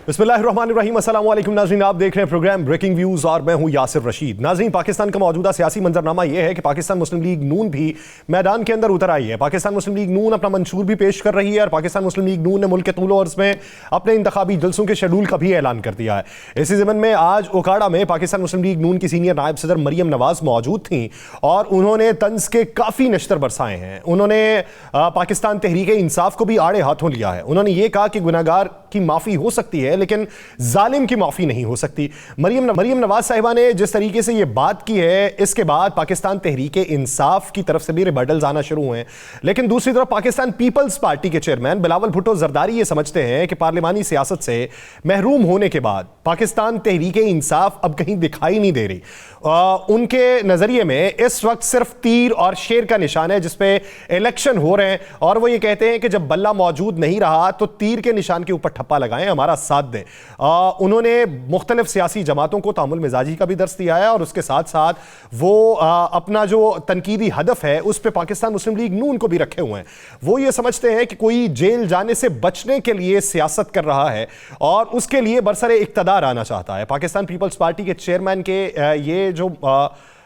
बिस्मिल्लाहिर्रहमानिर्रहीम, अस्सलाम वालेकुम नाज़रीन, आप देख रहे हैं प्रोग्राम ब्रेकिंग व्यूज और मैं हूं यासिर रशीद। नाज़रीन, पाकिस्तान का मौजूदा सियासी मंजरनामा यह है कि पाकिस्तान मुस्लिम लीग नून भी मैदान के अंदर उतर आई है। पाकिस्तान मुस्लिम लीग नून अपना मंशूर भी पेश कर रही है और पाकिस्तान मुस्लिम लीग नून ने मुल्क के तूल अर्ज़ में अपने इंतखाबी जलसों के शेड्यूल का भी ऐलान कर दिया है। इसी ज़मन में आज ओकाड़ा में पाकिस्तान मुस्लिम लीग नून की सीनियर नायब सदर मरियम नवाज मौजूद थी और उन्होंने तंज के काफ़ी नश्तर बरसाए हैं। उन्होंने पाकिस्तान तहरीक इंसाफ को भी आड़े हाथों लिया है। उन्होंने ये कहा कि गुनाहगार की माफ़ी हो सकती है लेकिन जालिम की माफ़ी नहीं हो सकती। मरियम नवाज साहिबा ने जिस तरीके से ये बात की है, इसके बाद पाकिस्तान तहरीक इंसाफ की तरफ से भी रिबर्डल्स आना शुरू हुए हैं। लेकिन दूसरी तरफ पाकिस्तान पीपल्स पार्टी के चेयरमैन बिलावल भुट्टो जरदारी ये समझते हैं कि पार्लिमानी सियासत से महरूम होने के बाद पाकिस्तान तहरीक इंसाफ अब कहीं दिखाई नहीं दे रही। उनके नजरिए में इस वक्त सिर्फ तीर और शेर का निशान है जिसपे इलेक्शन हो रहे हैं और वो ये कहते हैं कि जब बल्ला मौजूद नहीं रहा तो तीर के निशान के ऊपर ठप्पा लगाएं, हमारा साथ दें। उन्होंने मुख्तलिफ सियासी जमातों को तामुल मिजाजी का भी दर्स दिया है और उसके साथ साथ वो अपना जो तनकीदी हदफ है उस पर पाकिस्तान मुस्लिम लीग नून को भी रखे हुए हैं। वो ये समझते हैं कि कोई जेल जाने से बचने के लिए सियासत कर रहा है और उसके लिए बरसरे इक्तदार आना चाहता है। पाकिस्तान पीपल्स पार्टी के चेयरमैन के ये जो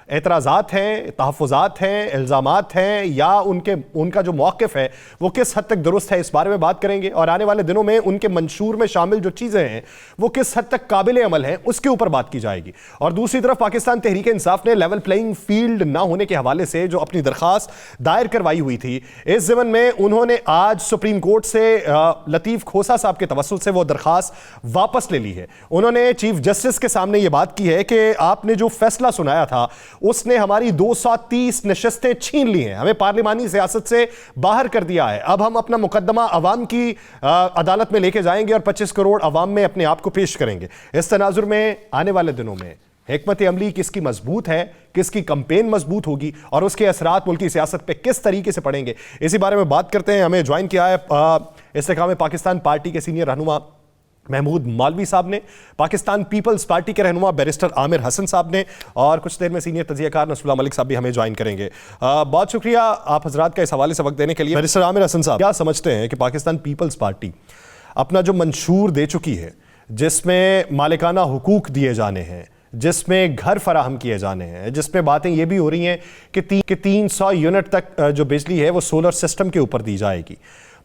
एतराज़ात हैं, तहफ़्फ़ुज़ात हैं, इल्ज़ामात हैं या उनका जो मौक़िफ़ है वो किस हद तक दुरुस्त है, इस बारे में बात करेंगे और आने वाले दिनों में उनके मंशूर में शामिल जो चीज़ें हैं वो किस हद तक काबिल अमल हैं उसके ऊपर बात की जाएगी। और दूसरी तरफ पाकिस्तान तहरीक इंसाफ ने लेवल प्लेइंग फील्ड ना होने के हवाले से जो अपनी दरख्वास्त दायर करवाई हुई थी, इस ज़मन में उन्होंने आज सुप्रीम कोर्ट से लतीफ़ खोसा साहब के तवस्सुल से वो दरख्वास्त वापस ले ली है। उन्होंने चीफ जस्टिस के सामने ये बात की है कि आपने जो फैसला सुनाया था उसने हमारी 230 नशस्तें छीन ली हैं, हमें पार्लिमानी सियासत से बाहर कर दिया है। अब हम अपना मुकदमा अवाम की अदालत में लेके जाएंगे और 25 करोड़ अवाम में अपने आप को पेश करेंगे। इस तनाजुर में आने वाले दिनों में हिकमत अमली किसकी मजबूत है, किसकी कंपेन मजबूत होगी और उसके असरात मुल्की सियासत पे किस तरीके से पड़ेंगे, इसी बारे में बात करते हैं। हमें ज्वाइन किया है इस्तेकाम पाकिस्तान पार्टी के सीनियर रहनुमा महमूद मौलवी साहब ने, पाकिस्तान पीपल्स पार्टी के रहनुमा बैरिस्टर आमिर हसन साहब ने और कुछ देर में सीनियर तजियाकार नसरुल्लाह मलिक साहब भी हमें ज्वाइन करेंगे। बहुत शुक्रिया आप हजरात का इस हवाले से वक्त देने के लिए। बैरिस्टर आमिर हसन साहब, क्या समझते हैं कि पाकिस्तान पीपल्स पार्टी अपना जो मंशूर दे चुकी है जिसमें मालिकाना हुकूक दिए जाने हैं, जिसमें घर फराहम किए जाने हैं, जिसमें बातें ये भी हो रही हैं कि 300 यूनिट तक जो बिजली है वो सोलर सिस्टम के ऊपर दी जाएगी,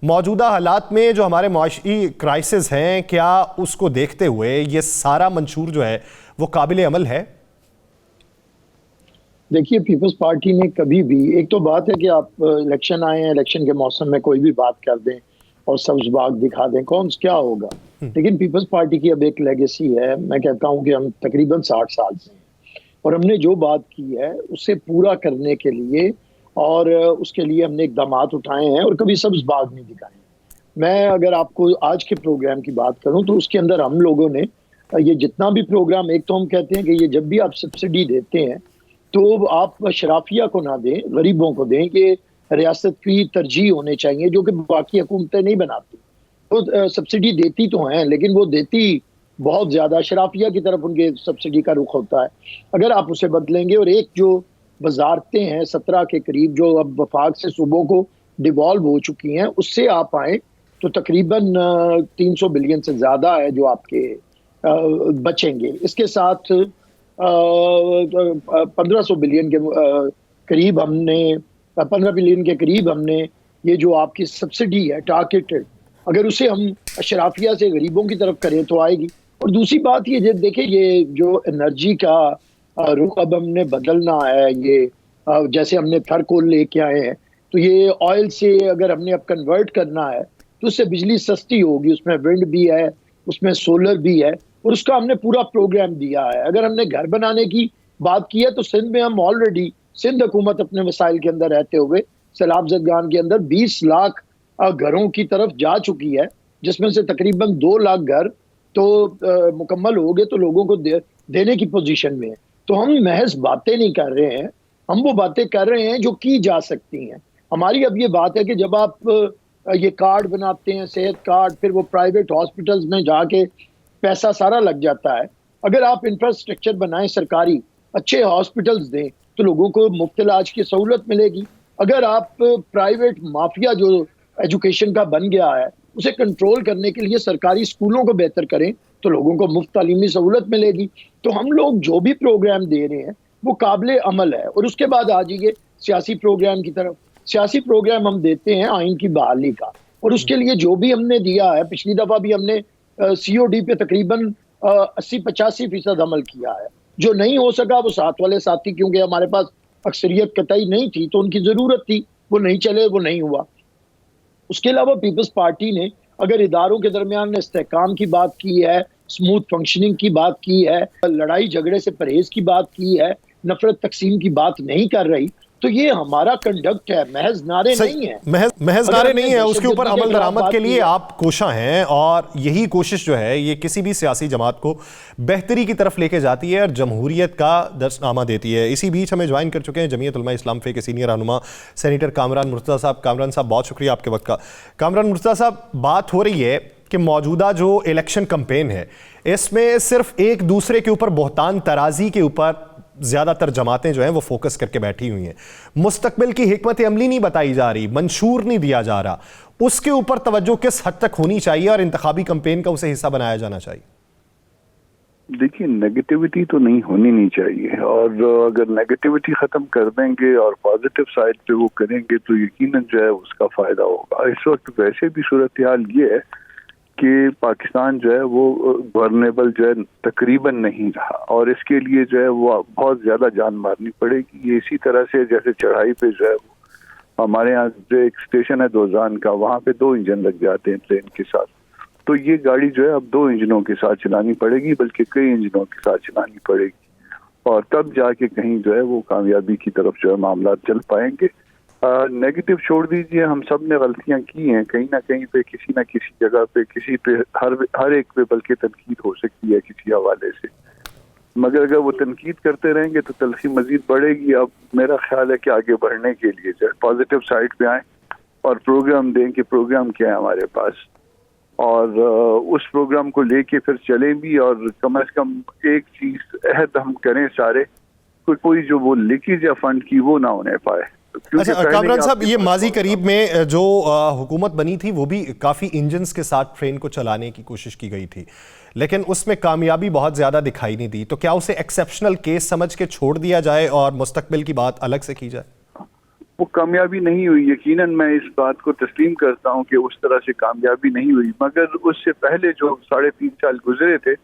मौजूदा हालात में जो हमारे माशी क्राइसिस हैं, क्या उसको देखते हुए ये सारा मंशूर जो है वो काबिल अमल है? देखिए, पीपल्स पार्टी ने कभी भी, एक तो बात है कि आप इलेक्शन आए हैं, इलेक्शन के मौसम में कोई भी बात कर दें और सब्ज बाग दिखा दें, कौन क्या होगा। लेकिन पीपल्स पार्टी की अब एक लेगेसी है। मैं कहता हूं कि हम तकरीबन 60 साल से हैं और हमने जो बात की है उसे पूरा करने के लिए और उसके लिए हमने इकदामात उठाए हैं और कभी सब्ज बाग नहीं दिखाए। मैं अगर आपको आज के प्रोग्राम की बात करूं तो उसके अंदर हम लोगों ने ये जितना भी प्रोग्राम, एक तो हम कहते हैं कि ये जब भी आप सब्सिडी देते हैं तो आप शराफिया को ना दें, गरीबों को दें, कि रियासत की तरजीह होने चाहिए जो कि बाकी हुकूमतें नहीं बनाती। तो सब्सिडी देती तो हैं लेकिन वो देती बहुत ज़्यादा शराफिया की तरफ उनके सब्सिडी का रुख होता है। अगर आप उसे बदलेंगे और एक जो वजारतें हैं 17 के करीब जो अब वफाक से सूबों को डिवॉल्व हो चुकी हैं, उससे आप आए तो तकरीबन 300 बिलियन से ज़्यादा है जो आपके बचेंगे। इसके साथ 1500 बिलियन के करीब हमने 15 बिलियन के करीब हमने ये जो आपकी सब्सिडी है टारगेटेड, अगर उसे हम अशराफिया से गरीबों की तरफ करें तो आएगी। और दूसरी बात ये देखिए, ये जो एनर्जी का रुख अब हमने बदलना है, ये जैसे हमने थरकोल लेके आए हैं तो ये ऑयल से अगर हमने अब कन्वर्ट करना है तो उससे बिजली सस्ती होगी, उसमें विंड भी है, उसमें सोलर भी है और उसका हमने पूरा प्रोग्राम दिया है। अगर हमने घर बनाने की बात की है तो सिंध में हम ऑलरेडी, सिंध हुकूमत अपने वसाइल के अंदर रहते हुए सैलाब जदगान के अंदर 20 लाख घरों की तरफ जा चुकी है, जिसमें से तकरीबन 2 लाख घर तो मुकम्मल हो गए तो लोगों को देने की पोजीशन में है। तो हम महज बातें नहीं कर रहे हैं, हम वो बातें कर रहे हैं जो की जा सकती हैं। हमारी अब ये बात है कि जब आप ये कार्ड बनाते हैं, सेहत कार्ड, फिर वो प्राइवेट हॉस्पिटल्स में जाके पैसा सारा लग जाता है। अगर आप इंफ्रास्ट्रक्चर बनाएं, सरकारी अच्छे हॉस्पिटल्स दें तो लोगों को मुफ्त इलाज की सहूलत मिलेगी। अगर आप प्राइवेट माफिया जो एजुकेशन का बन गया है उसे कंट्रोल करने के लिए सरकारी स्कूलों को बेहतर करें तो लोगों को मुफ्त तालीमी सहूलत मिलेगी। तो हम लोग जो भी प्रोग्राम दे रहे हैं वो काबिल अमल है। और उसके बाद आ जाइए सियासी प्रोग्राम की तरफ। सियासी प्रोग्राम हम देते हैं आइन की बहाली का, और उसके लिए जो भी हमने दिया है, पिछली दफा भी हमने COD पे तकरीबन 80-85% अमल किया है। जो नहीं हो सका वो साथ वाले साथी, क्योंकि हमारे पास अक्सरियत कतई नहीं थी तो उनकी जरूरत थी, वो नहीं चले, वो नहीं हुआ। उसके अलावा पीपल्स पार्टी ने अगर इदारों के दरमियान इस्तेहकाम की बात की है, स्मूथ फंक्शनिंग की बात की है, लड़ाई झगड़े से परहेज की बात की है, नफरत तकसीम की बात नहीं कर रही, तो ये हमारा कंडक्ट है, महज नारे नहीं है। महज नारे नहीं है, उसके ऊपर अमल दरामद के लिए आप कोशा हैं। और यही कोशिश जो है ये किसी भी सियासी जमात को बेहतरी की तरफ लेके जाती है और जमहूरियत का दर्शनामा देती है। इसी बीच हमें ज्वाइन कर चुके हैं जमीयत उलमा इस्लाम फे के सीनियर रहनुमा सेनेटर कामरान मुर्तज़ा साहब। कामरान साहब, बहुत शुक्रिया आपके वक्त का। कामरान मुर्तज़ा साहब, बात हो रही है कि मौजूदा जो इलेक्शन कैंपेन है इसमें सिर्फ एक दूसरे के ऊपर बोहतान तराजी के ऊपर ज्यादातर जमातें जो हैं वो फोकस करके बैठी हुई हैं। मुस्तकबिल की हिकमत अमली नहीं बताई जा रही, मंशूर नहीं दिया जा रहा। उसके ऊपर तवज्जो किस हद तक होनी चाहिए और इंतखाबी कैंपेन का उसे हिस्सा बनाया जाना चाहिए? देखिए, नेगेटिविटी तो नहीं होनी नहीं चाहिए, और अगर नेगेटिविटी खत्म कर देंगे और पॉजिटिव साइड पे वो करेंगे तो यकीनन जो है उसका फायदा होगा। इस वक्त वैसे भी सूरत हाल ये है कि पाकिस्तान जो है वो गवर्नेबल जो है तकरीबन नहीं रहा, और इसके लिए जो है वो बहुत ज्यादा जान मारनी पड़ेगी। ये इसी तरह से जैसे चढ़ाई पे जो है हमारे यहाँ जो एक स्टेशन है दोजान का, वहाँ पे 2 इंजन लग जाते हैं ट्रेन के साथ, तो ये गाड़ी जो है अब 2 इंजनों के साथ चलानी पड़ेगी, बल्कि कई इंजनों के साथ चलानी पड़ेगी, और तब जाके कहीं जो है वो कामयाबी की तरफ जो है मामला चल पाएंगे। नेगेटिव छोड़ दीजिए, हम सब ने गलतियां की हैं, कहीं ना कहीं पे किसी ना किसी जगह पे किसी पे हर एक पे बल्कि तनकीद हो सकती है किसी हवाले से, मगर अगर वो तनकीद करते रहेंगे तो तलखी मजीद बढ़ेगी। अब मेरा ख्याल है कि आगे बढ़ने के लिए जो पॉजिटिव साइड पे आए और प्रोग्राम दें कि प्रोग्राम क्या है हमारे पास, और उस प्रोग्राम को लेके फिर चलें भी, और कम से कम एक चीज अहद हम करें सारे, कोई जो वो लीकेज या फंड की वो ना होने पाए। अच्छा कामरान साहब, ये माजी करीब में जो हुकूमत बनी थी वो भी काफ़ी इंजन्स के साथ ट्रेन को चलाने की कोशिश की गई थी, लेकिन उसमें कामयाबी बहुत ज़्यादा दिखाई नहीं दी। तो क्या उसे एक्सेप्शनल केस समझ के छोड़ दिया जाए और मुस्तकबिल की बात अलग से की जाए? वो कामयाबी नहीं हुई, यकीनन मैं इस बात को तस्लीम करता हूँ कि उस तरह से कामयाबी नहीं हुई, मगर उससे पहले जो 3.5 साल गुजरे थे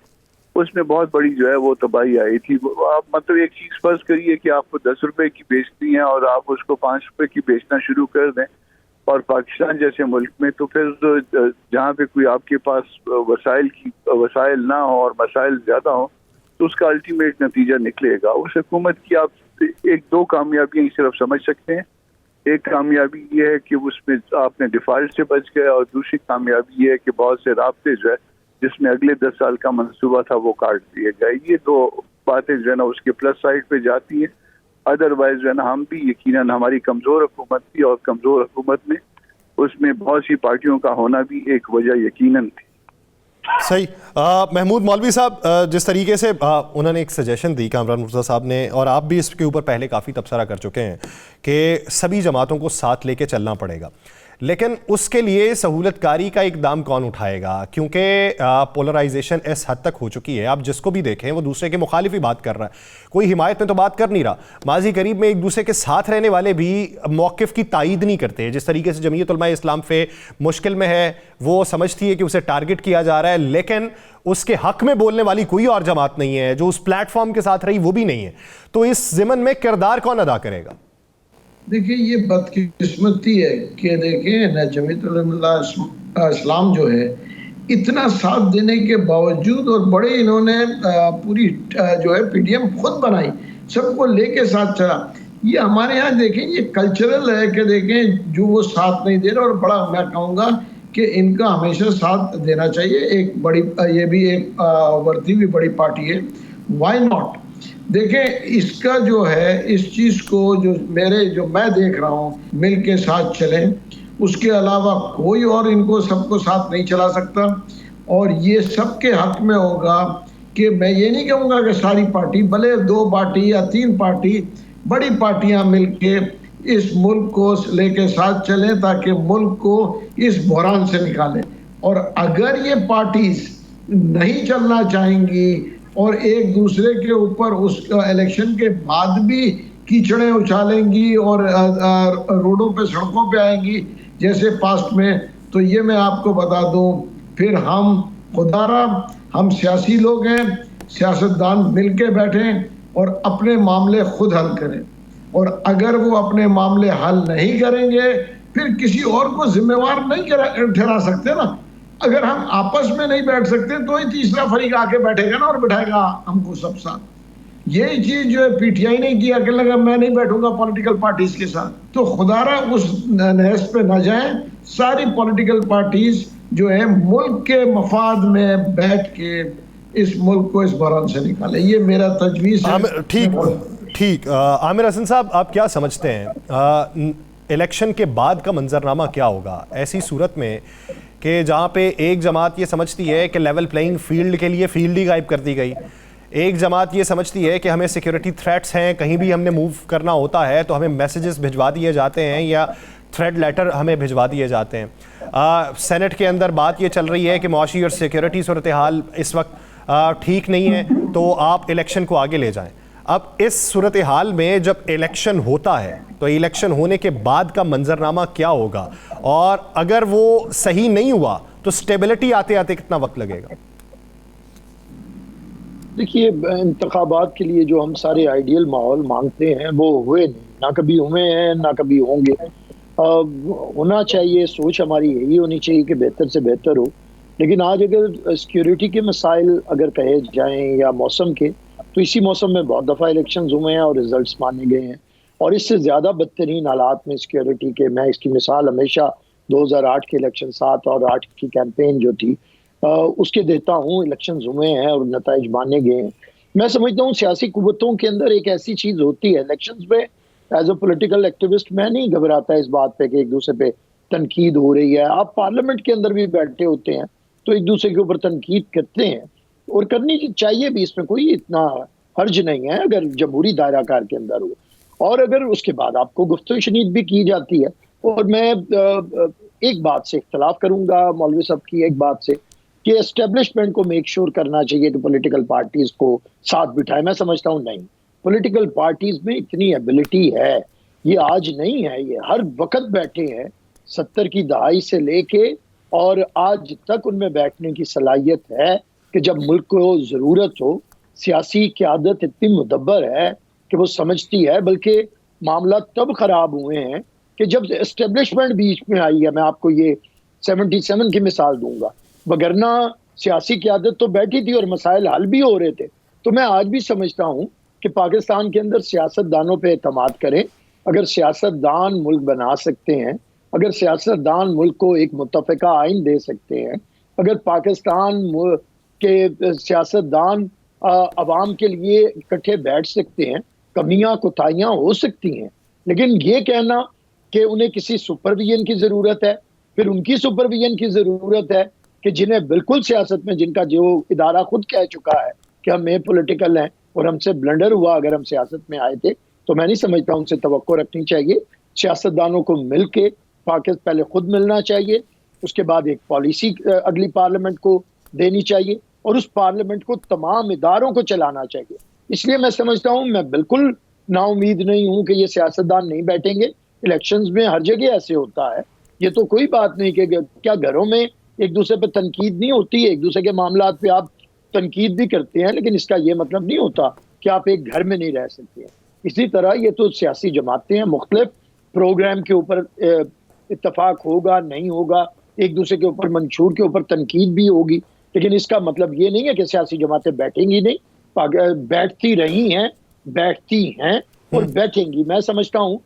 उसमें बहुत बड़ी जो है वो तबाही आई थी। आप मतलब एक चीज फर्ज करिए कि आपको 10 रुपए की बेचनी है और आप उसको 5 रुपए की बेचना शुरू कर दें, और पाकिस्तान जैसे मुल्क में तो फिर जहाँ पे कोई आपके पास वसाइल ना हो और मसाइल ज्यादा हो तो उसका अल्टीमेट नतीजा निकलेगा। उस हुकूमत की आप 1-2 कामयाबियां सिर्फ समझ सकते हैं। एक कामयाबी ये है कि उसमें आपने डिफॉल्ट से बच गए, और दूसरी कामयाबी ये है कि बहुत से राब्ते जो है जिसमें अगले 10 साल का मंसूबा था वो काट दिए गए। ये 2 बातें जो है ना उसके प्लस साइड पे जाती है। अदरवाइज जो है ना हम भी यकीनन हमारी कमजोर हुकूमत थी, और कमजोर हुकूमत में उसमें बहुत सी पार्टियों का होना भी एक वजह यकीनन थी। सही। महमूद मौलवी साहब, जिस तरीके से उन्होंने एक सजेशन दी कामरान मुर्तज़ा साहब ने, और आप भी इसके ऊपर पहले काफ़ी तबसरा कर चुके हैं कि सभी जमातों को साथ लेके चलना पड़ेगा, लेकिन उसके लिए सहूलतकारी का इकदाम कौन उठाएगा? क्योंकि पोलराइजेशन इस हद तक हो चुकी है, आप जिसको भी देखें वो दूसरे के मुखालिफ ही बात कर रहा है, कोई हिमायत में तो बात कर नहीं रहा। माजी करीब में एक दूसरे के साथ रहने वाले भी मौक़िफ़ की तायीद नहीं करते। जिस तरीके से जमीयत उलमा इस्लाम फे मुश्किल में है, वो समझती है कि उसे टारगेट किया जा रहा है, लेकिन उसके हक में बोलने वाली कोई और जमात नहीं है, जो उस प्लेटफॉर्म के साथ रही वो भी नहीं है। तो इस ज़िमन में किरदार कौन अदा करेगा? देखिए, ये बदकिस्मती है कि देखिए न जमीयत उलमा इस्लाम जो है इतना साथ देने के बावजूद, और बड़े इन्होंने पूरी जो है PDM खुद बनाई, सबको लेके साथ चला। ये हमारे यहाँ देखें ये कल्चरल है कि देखें जो वो साथ नहीं दे रहे, और बड़ा मैं कहूँगा कि इनका हमेशा साथ देना चाहिए। एक बड़ी ये भी एक वर्दी भी बड़ी पार्टी है, वाई नॉट। देखें इसका जो है इस चीज़ को जो मैं देख रहा हूँ, मिल के साथ चलें, उसके अलावा कोई और इनको सबको साथ नहीं चला सकता। और ये सबके हक में होगा कि मैं ये नहीं कहूँगा कि सारी पार्टी, भले 2 पार्टी या 3 पार्टी, बड़ी पार्टियाँ मिल के इस मुल्क को लेके साथ चलें ताकि मुल्क को इस बहरान से निकालें। और अगर ये पार्टीज नहीं चलना चाहेंगी और एक दूसरे के ऊपर उस इलेक्शन के बाद भी कीचड़े उछालेंगी और रोडों पे सड़कों पे आएंगी जैसे पास्ट में, तो ये मैं आपको बता दूं, फिर हम खुदारा हम सियासी लोग हैं, सियासतदान मिलके बैठें और अपने मामले खुद हल करें। और अगर वो अपने मामले हल नहीं करेंगे फिर किसी और को जिम्मेवार नहीं ठहरा सकते ना। अगर हम आपस में नहीं बैठ सकते तो ही तीसरा फरीक आके बैठेगा ना और बिठाएगा हमको सब साथ। यही चीज जो है पीटीआई ने किया कि लगा मैं नहीं बैठूंगा पॉलिटिकल पार्टीज के साथ, तो खुदारा उस नहज पे न जाए। सारी पॉलिटिकल पार्टीज जो है मुल्क के मफाद में बैठ के इस मुल्क को इस बहरान से निकाले, ये मेरा तजवीज़ है। ठीक आमिर हसन साहब, आप क्या समझते हैं इलेक्शन के बाद का मंजरनामा क्या होगा ऐसी सूरत में कि जहाँ पे एक जमात ये समझती है कि लेवल प्लेइंग फील्ड के लिए फील्ड ही गायब कर दी गई, एक जमात ये समझती है कि हमें सिक्योरिटी थ्रेट्स हैं, कहीं भी हमने मूव करना होता है तो हमें मैसेजेस भिजवा दिए जाते हैं या थ्रेड लेटर हमें भिजवा दिए जाते हैं। सेनेट के अंदर बात ये चल रही है कि मुआशी और सिक्योरिटी सूरत हाल इस वक्त ठीक नहीं है तो आप इलेक्शन को आगे ले जाएं। अब इस सूरत हाल में जब इलेक्शन होता है तो इलेक्शन होने के बाद का मंजरनामा क्या होगा, और अगर वो सही नहीं हुआ तो स्टेबिलिटी आते आते कितना वक्त लगेगा? देखिए, इंतखाबात के लिए जो हम सारे आइडियल माहौल मांगते हैं वो हुए नहीं, ना कभी हुए हैं ना कभी होंगे। होना चाहिए, सोच हमारी यही होनी चाहिए कि बेहतर से बेहतर हो। लेकिन आज अगर सिक्योरिटी के मसाइल अगर कहे जाएं या मौसम के, तो इसी मौसम में बहुत दफ़ा इलेक्शंस हुए हैं और रिजल्ट्स माने गए हैं, और इससे ज़्यादा बदतरीन हालात में सिक्योरिटी के, मैं इसकी मिसाल हमेशा 2008 के इलेक्शन 7 और 8 की कैंपेन जो थी उसके देता हूँ। इलेक्शंस हुए हैं और नताइज माने गए हैं। मैं समझता हूँ सियासी कुव्वतों के अंदर एक ऐसी चीज़ होती है इलेक्शंस में, एज अ पॉलिटिकल एक्टिविस्ट मैं नहीं घबराता इस बात पे कि एक दूसरे पे तनकीद हो रही है। आप पार्लियामेंट के अंदर भी बैठे होते हैं तो एक दूसरे के ऊपर तनकीद करते हैं और करनी चाहिए भी, इसमें कोई इतना हर्ज नहीं है अगर जमहूरी दायरा कार के अंदर हो, और अगर उसके बाद आपको गुफ्तगू शनीद भी की जाती है। और मैं एक बात से इख्तलाफ करूंगा मौलवी साहब की एक बात से कि एस्टेब्लिशमेंट को मेक श्योर करना चाहिए कि पॉलिटिकल पार्टीज को साथ बिठाए। मैं समझता हूँ नहीं, पॉलिटिकल पार्टीज में इतनी एबिलिटी है, ये आज नहीं है, ये हर वक्त बैठे हैं 70 की दहाई से लेके और आज तक उनमें बैठने की सलाहियत है कि जब मुल्क को ज़रूरत हो। सियासी क़यादत इतनी मुदब्बर है कि वो समझती है, बल्कि मामला तब ख़राब हुए हैं कि जब एस्टेब्लिशमेंट बीच में आई है। मैं आपको ये 77 की मिसाल दूंगा, वगरना सियासी क़यादत तो बैठी थी और मसाइल हल भी हो रहे थे। तो मैं आज भी समझता हूँ कि पाकिस्तान के अंदर सियासतदानों पर एतमाद करें। अगर सियासतदान मुल्क बना सकते हैं, अगर सियासतदान मुल्क को एक मुत्तफ़िका आइन दे सकते हैं, अगर पाकिस्तान के सियासतदान अवाम के लिए इकट्ठे बैठ सकते हैं, कमियां कोताहियां हो सकती हैं, लेकिन ये कहना कि उन्हें किसी सुपरविजन की ज़रूरत है, फिर उनकी सुपरविजन की ज़रूरत है कि जिन्हें बिल्कुल सियासत में, जिनका जो इदारा खुद कह चुका है कि हम पॉलिटिकल हैं और हमसे ब्लंडर हुआ अगर हम सियासत में आए थे, तो मैं नहीं समझता उनसे तवक्को रखनी चाहिए। सियासतदानों को मिल के पाकिस्तान पहले खुद मिलना चाहिए, उसके बाद एक पॉलिसी अगली पार्लियामेंट को देनी चाहिए और उस पार्लियामेंट को तमाम इदारों को चलाना चाहिए। इसलिए मैं समझता हूँ, मैं बिल्कुल नाउमीद नहीं हूँ कि ये सियासतदान नहीं बैठेंगे। इलेक्शंस में हर जगह ऐसे होता है, ये तो कोई बात नहीं कि क्या घरों में एक दूसरे पे तनकीद नहीं होती है, एक दूसरे के मामलात पे आप तनकीद भी करते हैं, लेकिन इसका ये मतलब नहीं होता कि आप एक घर में नहीं रह सकते हैं। इसी तरह ये तो सियासी जमातें हैं, मुख्तलिफ प्रोग्राम के ऊपर इत्तफाक होगा नहीं होगा, एक दूसरे के ऊपर मंशूर के ऊपर तनकीद भी होगी, लेकिन इसका मतलब ये नहीं है कि सियासी जमातें बैठेंगी नहीं। बैठती रही हैं, बैठती हैं और बैठेंगी। मैं समझता हूँ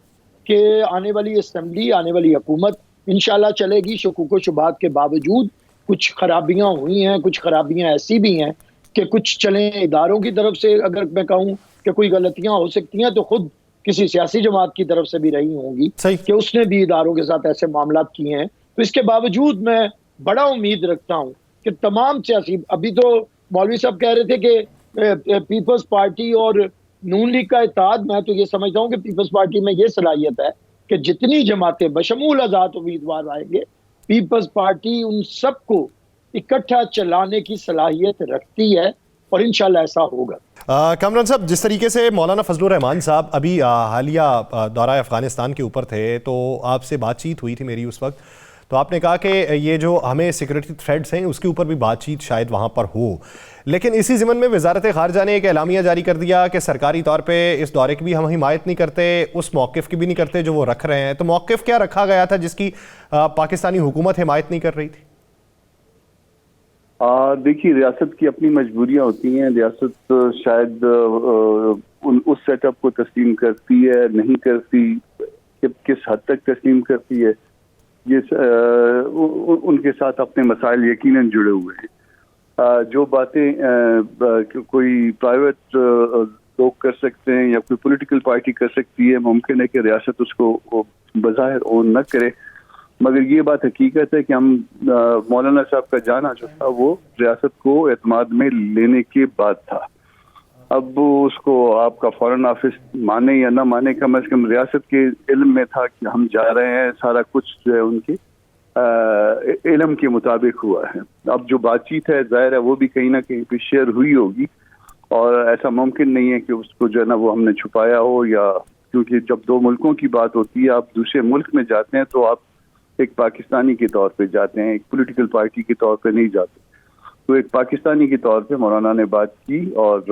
कि आने वाली असेंबली, आने वाली हुकूमत इंशाल्लाह चलेगी। शकूक व शुबात के बावजूद कुछ खराबियाँ हुई हैं, कुछ खराबियाँ ऐसी भी हैं कि कुछ चले इदारों की तरफ से अगर मैं कहूँ कि कोई गलतियाँ हो सकती हैं तो खुद किसी सियासी जमात की तरफ से भी रही होंगी कि उसने भी इदारों के साथ ऐसे मामलात किए हैं। तो इसके बावजूद मैं बड़ा उम्मीद रखता हूँ कि तमाम सियासी, अभी तो मौलवी साहब कह रहे थे कि पीपल्स पार्टी और नून लीग का इत्तेहाद, मैं तो ये समझता हूँ कि पीपल्स पार्टी में ये सलाहियत है कि जितनी जमातें बशमूल आज़ाद उम्मीदवार आएंगे पीपल्स पार्टी उन सबको इकट्ठा चलाने की सलाहियत रखती है और इंशाल्लाह ऐसा होगा। कामरान साहब, जिस तरीके से मौलाना फजलुर रहमान साहब अभी हालिया दौरा अफगानिस्तान के ऊपर थे, तो आपसे बातचीत हुई थी मेरी उस वक्त, तो आपने कहा कि ये जो हमें सिक्योरिटी थ्रेट्स हैं उसके ऊपर भी बातचीत शायद वहाँ पर हो, लेकिन इसी ज़िमन में वजारत ख़ारजा ने एक एलामिया जारी कर दिया कि सरकारी तौर पे इस दौरे की भी हम हिमायत नहीं करते, उस मौक़िफ़ की भी नहीं करते जो वो रख रहे हैं। तो मौक़िफ़ क्या रखा गया था जिसकी पाकिस्तानी हुकूमत हिमायत नहीं कर रही थी? देखिए, रियासत की अपनी मजबूरियां होती हैं। रियासत शायद उस सेटअप को तस्लीम करती है, नहीं करती, किस हद तक तस्लीम करती है, ये उनके साथ अपने मसाइल यकीनन जुड़े हुए हैं। जो बातें कोई प्राइवेट लोग कर सकते हैं या कोई पॉलिटिकल पार्टी कर सकती है, मुमकिन है कि रियासत उसको बज़ाहिर ओन न करे, मगर ये बात हकीकत है कि हम मौलाना साहब का जाना जो था वो रियासत को एतमाद में लेने के बाद था। अब उसको आपका फॉरेन ऑफिस माने या ना माने, कम से कम रियासत के इल्म में था कि हम जा रहे हैं, सारा कुछ जो है उनके इल्म के मुताबिक हुआ है। अब जो बातचीत है जाहिर है वो भी कहीं ना कहीं पे शेयर हुई होगी, और ऐसा मुमकिन नहीं है कि उसको जो है ना वो हमने छुपाया हो, या क्योंकि जब दो मुल्कों की बात होती है, आप दूसरे मुल्क में जाते हैं तो आप एक पाकिस्तानी के तौर पे जाते हैं, एक पॉलिटिकल पार्टी के तौर पे नहीं जाते। तो एक पाकिस्तानी के तौर पे मौलाना ने बात की, और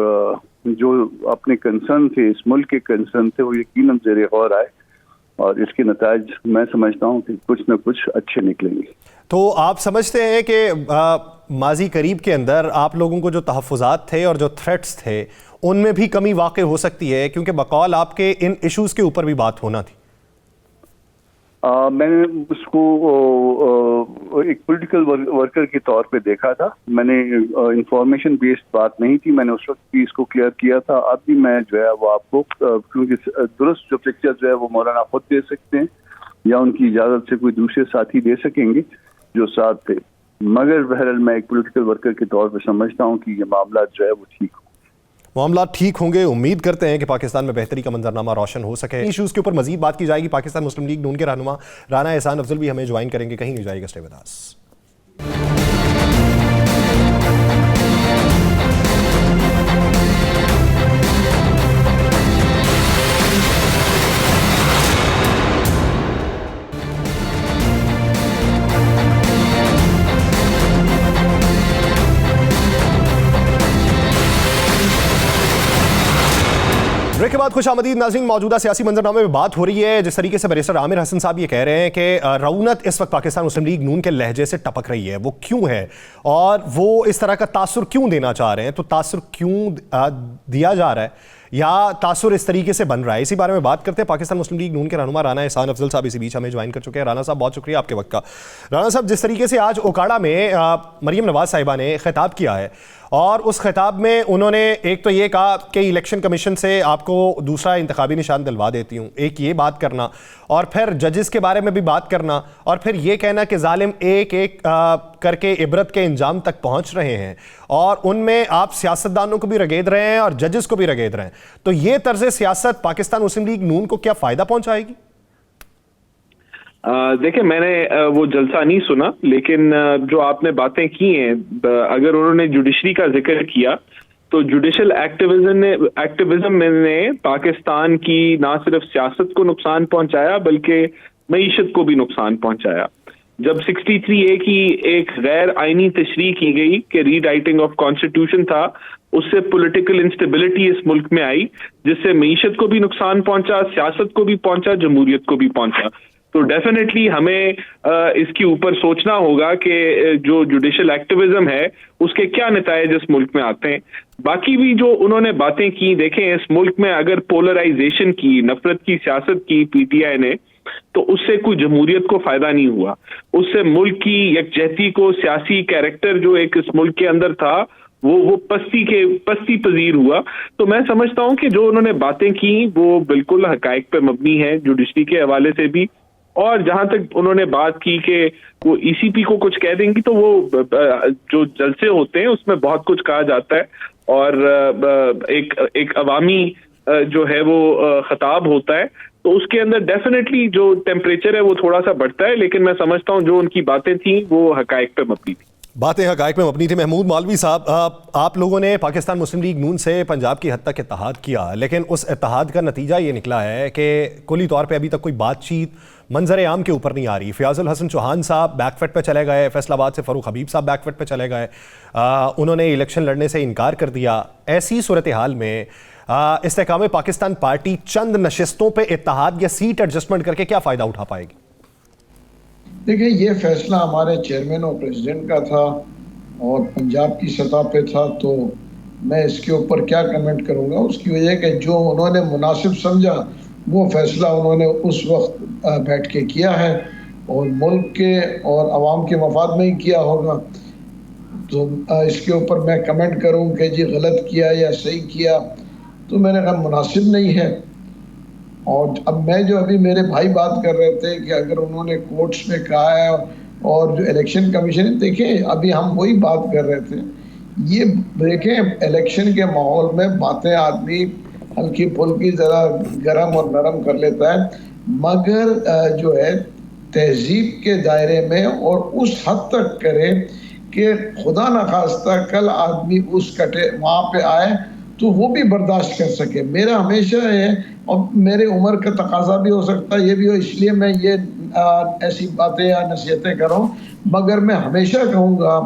जो अपने कंसर्न थे, इस मुल्क के कंसर्न थे, वो यकीनन ज़ेरे गौर आए, और इसके नताज मैं समझता हूँ कि कुछ न कुछ अच्छे निकलेंगे। तो आप समझते हैं कि माजी करीब के अंदर आप लोगों को जो तहफ़्फ़ुज़ात थे और जो थ्रेट्स थे उनमें भी कमी वाक़ई हो सकती है, क्योंकि बकौल आपके इन इशूज़ के ऊपर भी बात होना थी? मैंने उसको एक पॉलिटिकल वर्कर के तौर पे देखा था। मैंने इंफॉर्मेशन बेस्ड बात नहीं थी, मैंने उस वक्त भी इसको क्लियर किया था। अब भी मैं जो है वो आपको क्योंकि दुरुस्त जो पिक्चर जो है वो मौलाना खुद दे सकते हैं या उनकी इजाज़त से कोई दूसरे साथी दे सकेंगे जो साथ थे, मगर बहरहाल मैं एक पॉलिटिकल वर्कर के तौर पे समझता हूँ कि ये मामला जो है वो ठीक हो। मामला ठीक होंगे, उम्मीद करते हैं कि पाकिस्तान में बेहतरी का मंजरनामा रोशन हो सके। इश्यूज़ के ऊपर मजीद बात की जाएगी। पाकिस्तान मुस्लिम लीग नून के रहनुमा राना एहसान अफजल भी हमें ज्वाइन करेंगे, कहीं नहीं जाएगा, स्टे विद अस। ब्रेक के बाद खुश आमदीद नाज़रीन। मौजूदा सियासी मंजरनामे में बात हो रही है, जिस तरीके से बैरिस्टर आमिर हसन साहब ये कह रहे हैं कि रऊनत इस वक्त पाकिस्तान मुस्लिम लीग नून के लहजे से टपक रही है, वो क्यों है और वो इस तरह का तासुर क्यों देना चाह रहे हैं, तो तासुर क्यों दिया जा रहा है या तासुर इस तरीके से बन रहा है, इसी बारे में बात करते हैं। पाकिस्तान मुस्लिम लीग नून के रहनुमा राना एहसान अफजल साहब इसी बीच हमें ज्वाइन कर चुके हैं। राना साहब, बहुत शुक्रिया आपके वक्त का। राना साहब, जिस तरीके से आज ओकाड़ा में मरीम नवाज साहिबा ने खिताब किया है, और उस खिताब में उन्होंने एक तो ये कहा कि इलेक्शन कमीशन से आपको दूसरा इंतखाबी निशान दिलवा देती हूँ, एक ये बात करना, और फिर जजेस के बारे में भी बात करना, और फिर ये कहना कि जालिम एक एक करके इबरत के इंजाम तक पहुँच रहे हैं, और उनमें आप सियासतदानों को भी रगेद रहे हैं और जजेस को भी रगेद रहे हैं। तो ये तर्ज सियासत पाकिस्तान मुस्लिम लीग नून को क्या फ़ायदा पहुँचाएगी? देखिए, मैंने वो जलसा नहीं सुना, लेकिन जो आपने बातें की हैं, अगर उन्होंने जुडिशरी का जिक्र किया तो जुडिशल एक्टिविज्म ने पाकिस्तान की ना सिर्फ सियासत को नुकसान पहुंचाया बल्कि मईशत को भी नुकसान पहुंचाया। जब 63A की एक गैर आईनी तशरीह की गई कि रीराइटिंग ऑफ कॉन्स्टिट्यूशन था, उससे पॉलिटिकल इंस्टेबिलिटी इस मुल्क में आई, जिससे मईशत को भी नुकसान पहुंचा, सियासत को भी पहुंचा, जमहूरियत को भी पहुंचा। तो डेफिनेटली हमें इसके ऊपर सोचना होगा कि जो जुडिशल एक्टिविज्म है उसके क्या नतायज इस मुल्क में आते हैं। बाकी भी जो उन्होंने बातें की, देखें इस मुल्क में अगर पोलराइजेशन की, नफरत की सियासत की PTI ने, तो उससे कोई जमहूरियत को फायदा नहीं हुआ। उससे मुल्क की यकजहती को, सियासी कैरेक्टर जो एक इस मुल्क के अंदर था वो पस्ती पजीर हुआ। तो मैं समझता हूं कि जो उन्होंने बातें की वो बिल्कुल हकायक पे मबनी है, जुडिशरी के हवाले से भी। और जहां तक उन्होंने बात की कि वो ECP को कुछ कह देंगी, तो वो जो जलसे होते हैं उसमें बहुत कुछ कहा जाता है, और एक अवामी जो है वो खिताब होता है, तो उसके अंदर डेफिनेटली जो टेम्परेचर है वो थोड़ा सा बढ़ता है, लेकिन मैं समझता हूँ जो उनकी बातें थी वो हकायक पे मबनी थी। बातें हकायक में मबनी थी। महमूद मौलवी साहब, आप लोगों ने पाकिस्तान मुस्लिम लीग नून से पंजाब की हद तक इत्तेहाद किया, लेकिन उस इत्तेहाद का नतीजा ये निकला है कि कुली तौर पे अभी तक कोई बातचीत मंजर आम के ऊपर नहीं आ रही। फयाजुल हसन चौहान साहब बैकफुट पे चले गए, फैसलाबाद से फ़रूक हबीब साहब बैकफुट पे चले गए, उन्होंने इलेक्शन लड़ने से इनकार कर दिया। ऐसी सूरत हाल में इस्तेहकाम पाकिस्तान पार्टी चंद नशिस्तों पर इत्तेहाद या सीट एडजस्टमेंट करके क्या फ़ायदा उठा पाएगी? देखिए, ये फैसला हमारे चेयरमैन और प्रेसिडेंट का था और पंजाब की सतह पे था, तो मैं इसके ऊपर क्या कमेंट करूंगा। उसकी वजह कि जो उन्होंने मुनासिब समझा वो फैसला उन्होंने उस वक्त बैठ के किया है और मुल्क के और आवाम के मफाद में ही किया होगा। तो इसके ऊपर मैं कमेंट करूं कि जी गलत किया या सही किया, तो मैंने कहा मुनासिब नहीं है। और अब मैं जो अभी मेरे भाई बात कर रहे थे कि अगर उन्होंने कोर्ट्स में कहा है और जो इलेक्शन कमीशन, देखें अभी हम वही बात कर रहे थे, ये देखें इलेक्शन के माहौल में बातें आदमी हल्की फुल्की ज़रा गरम और नरम कर लेता है, मगर जो है तहजीब के दायरे में और उस हद तक करे कि खुदा न खास्ता कल आदमी उस कटे वहाँ पे आए तो वो भी बर्दाश्त कर सके। मेरा हमेशा है, और मेरे उम्र का तकाजा भी हो सकता है ये भी हो, इसलिए मैं ये ऐसी बातें या नसीहतें कर रहा हूँ, मगर मैं हमेशा कहूँगा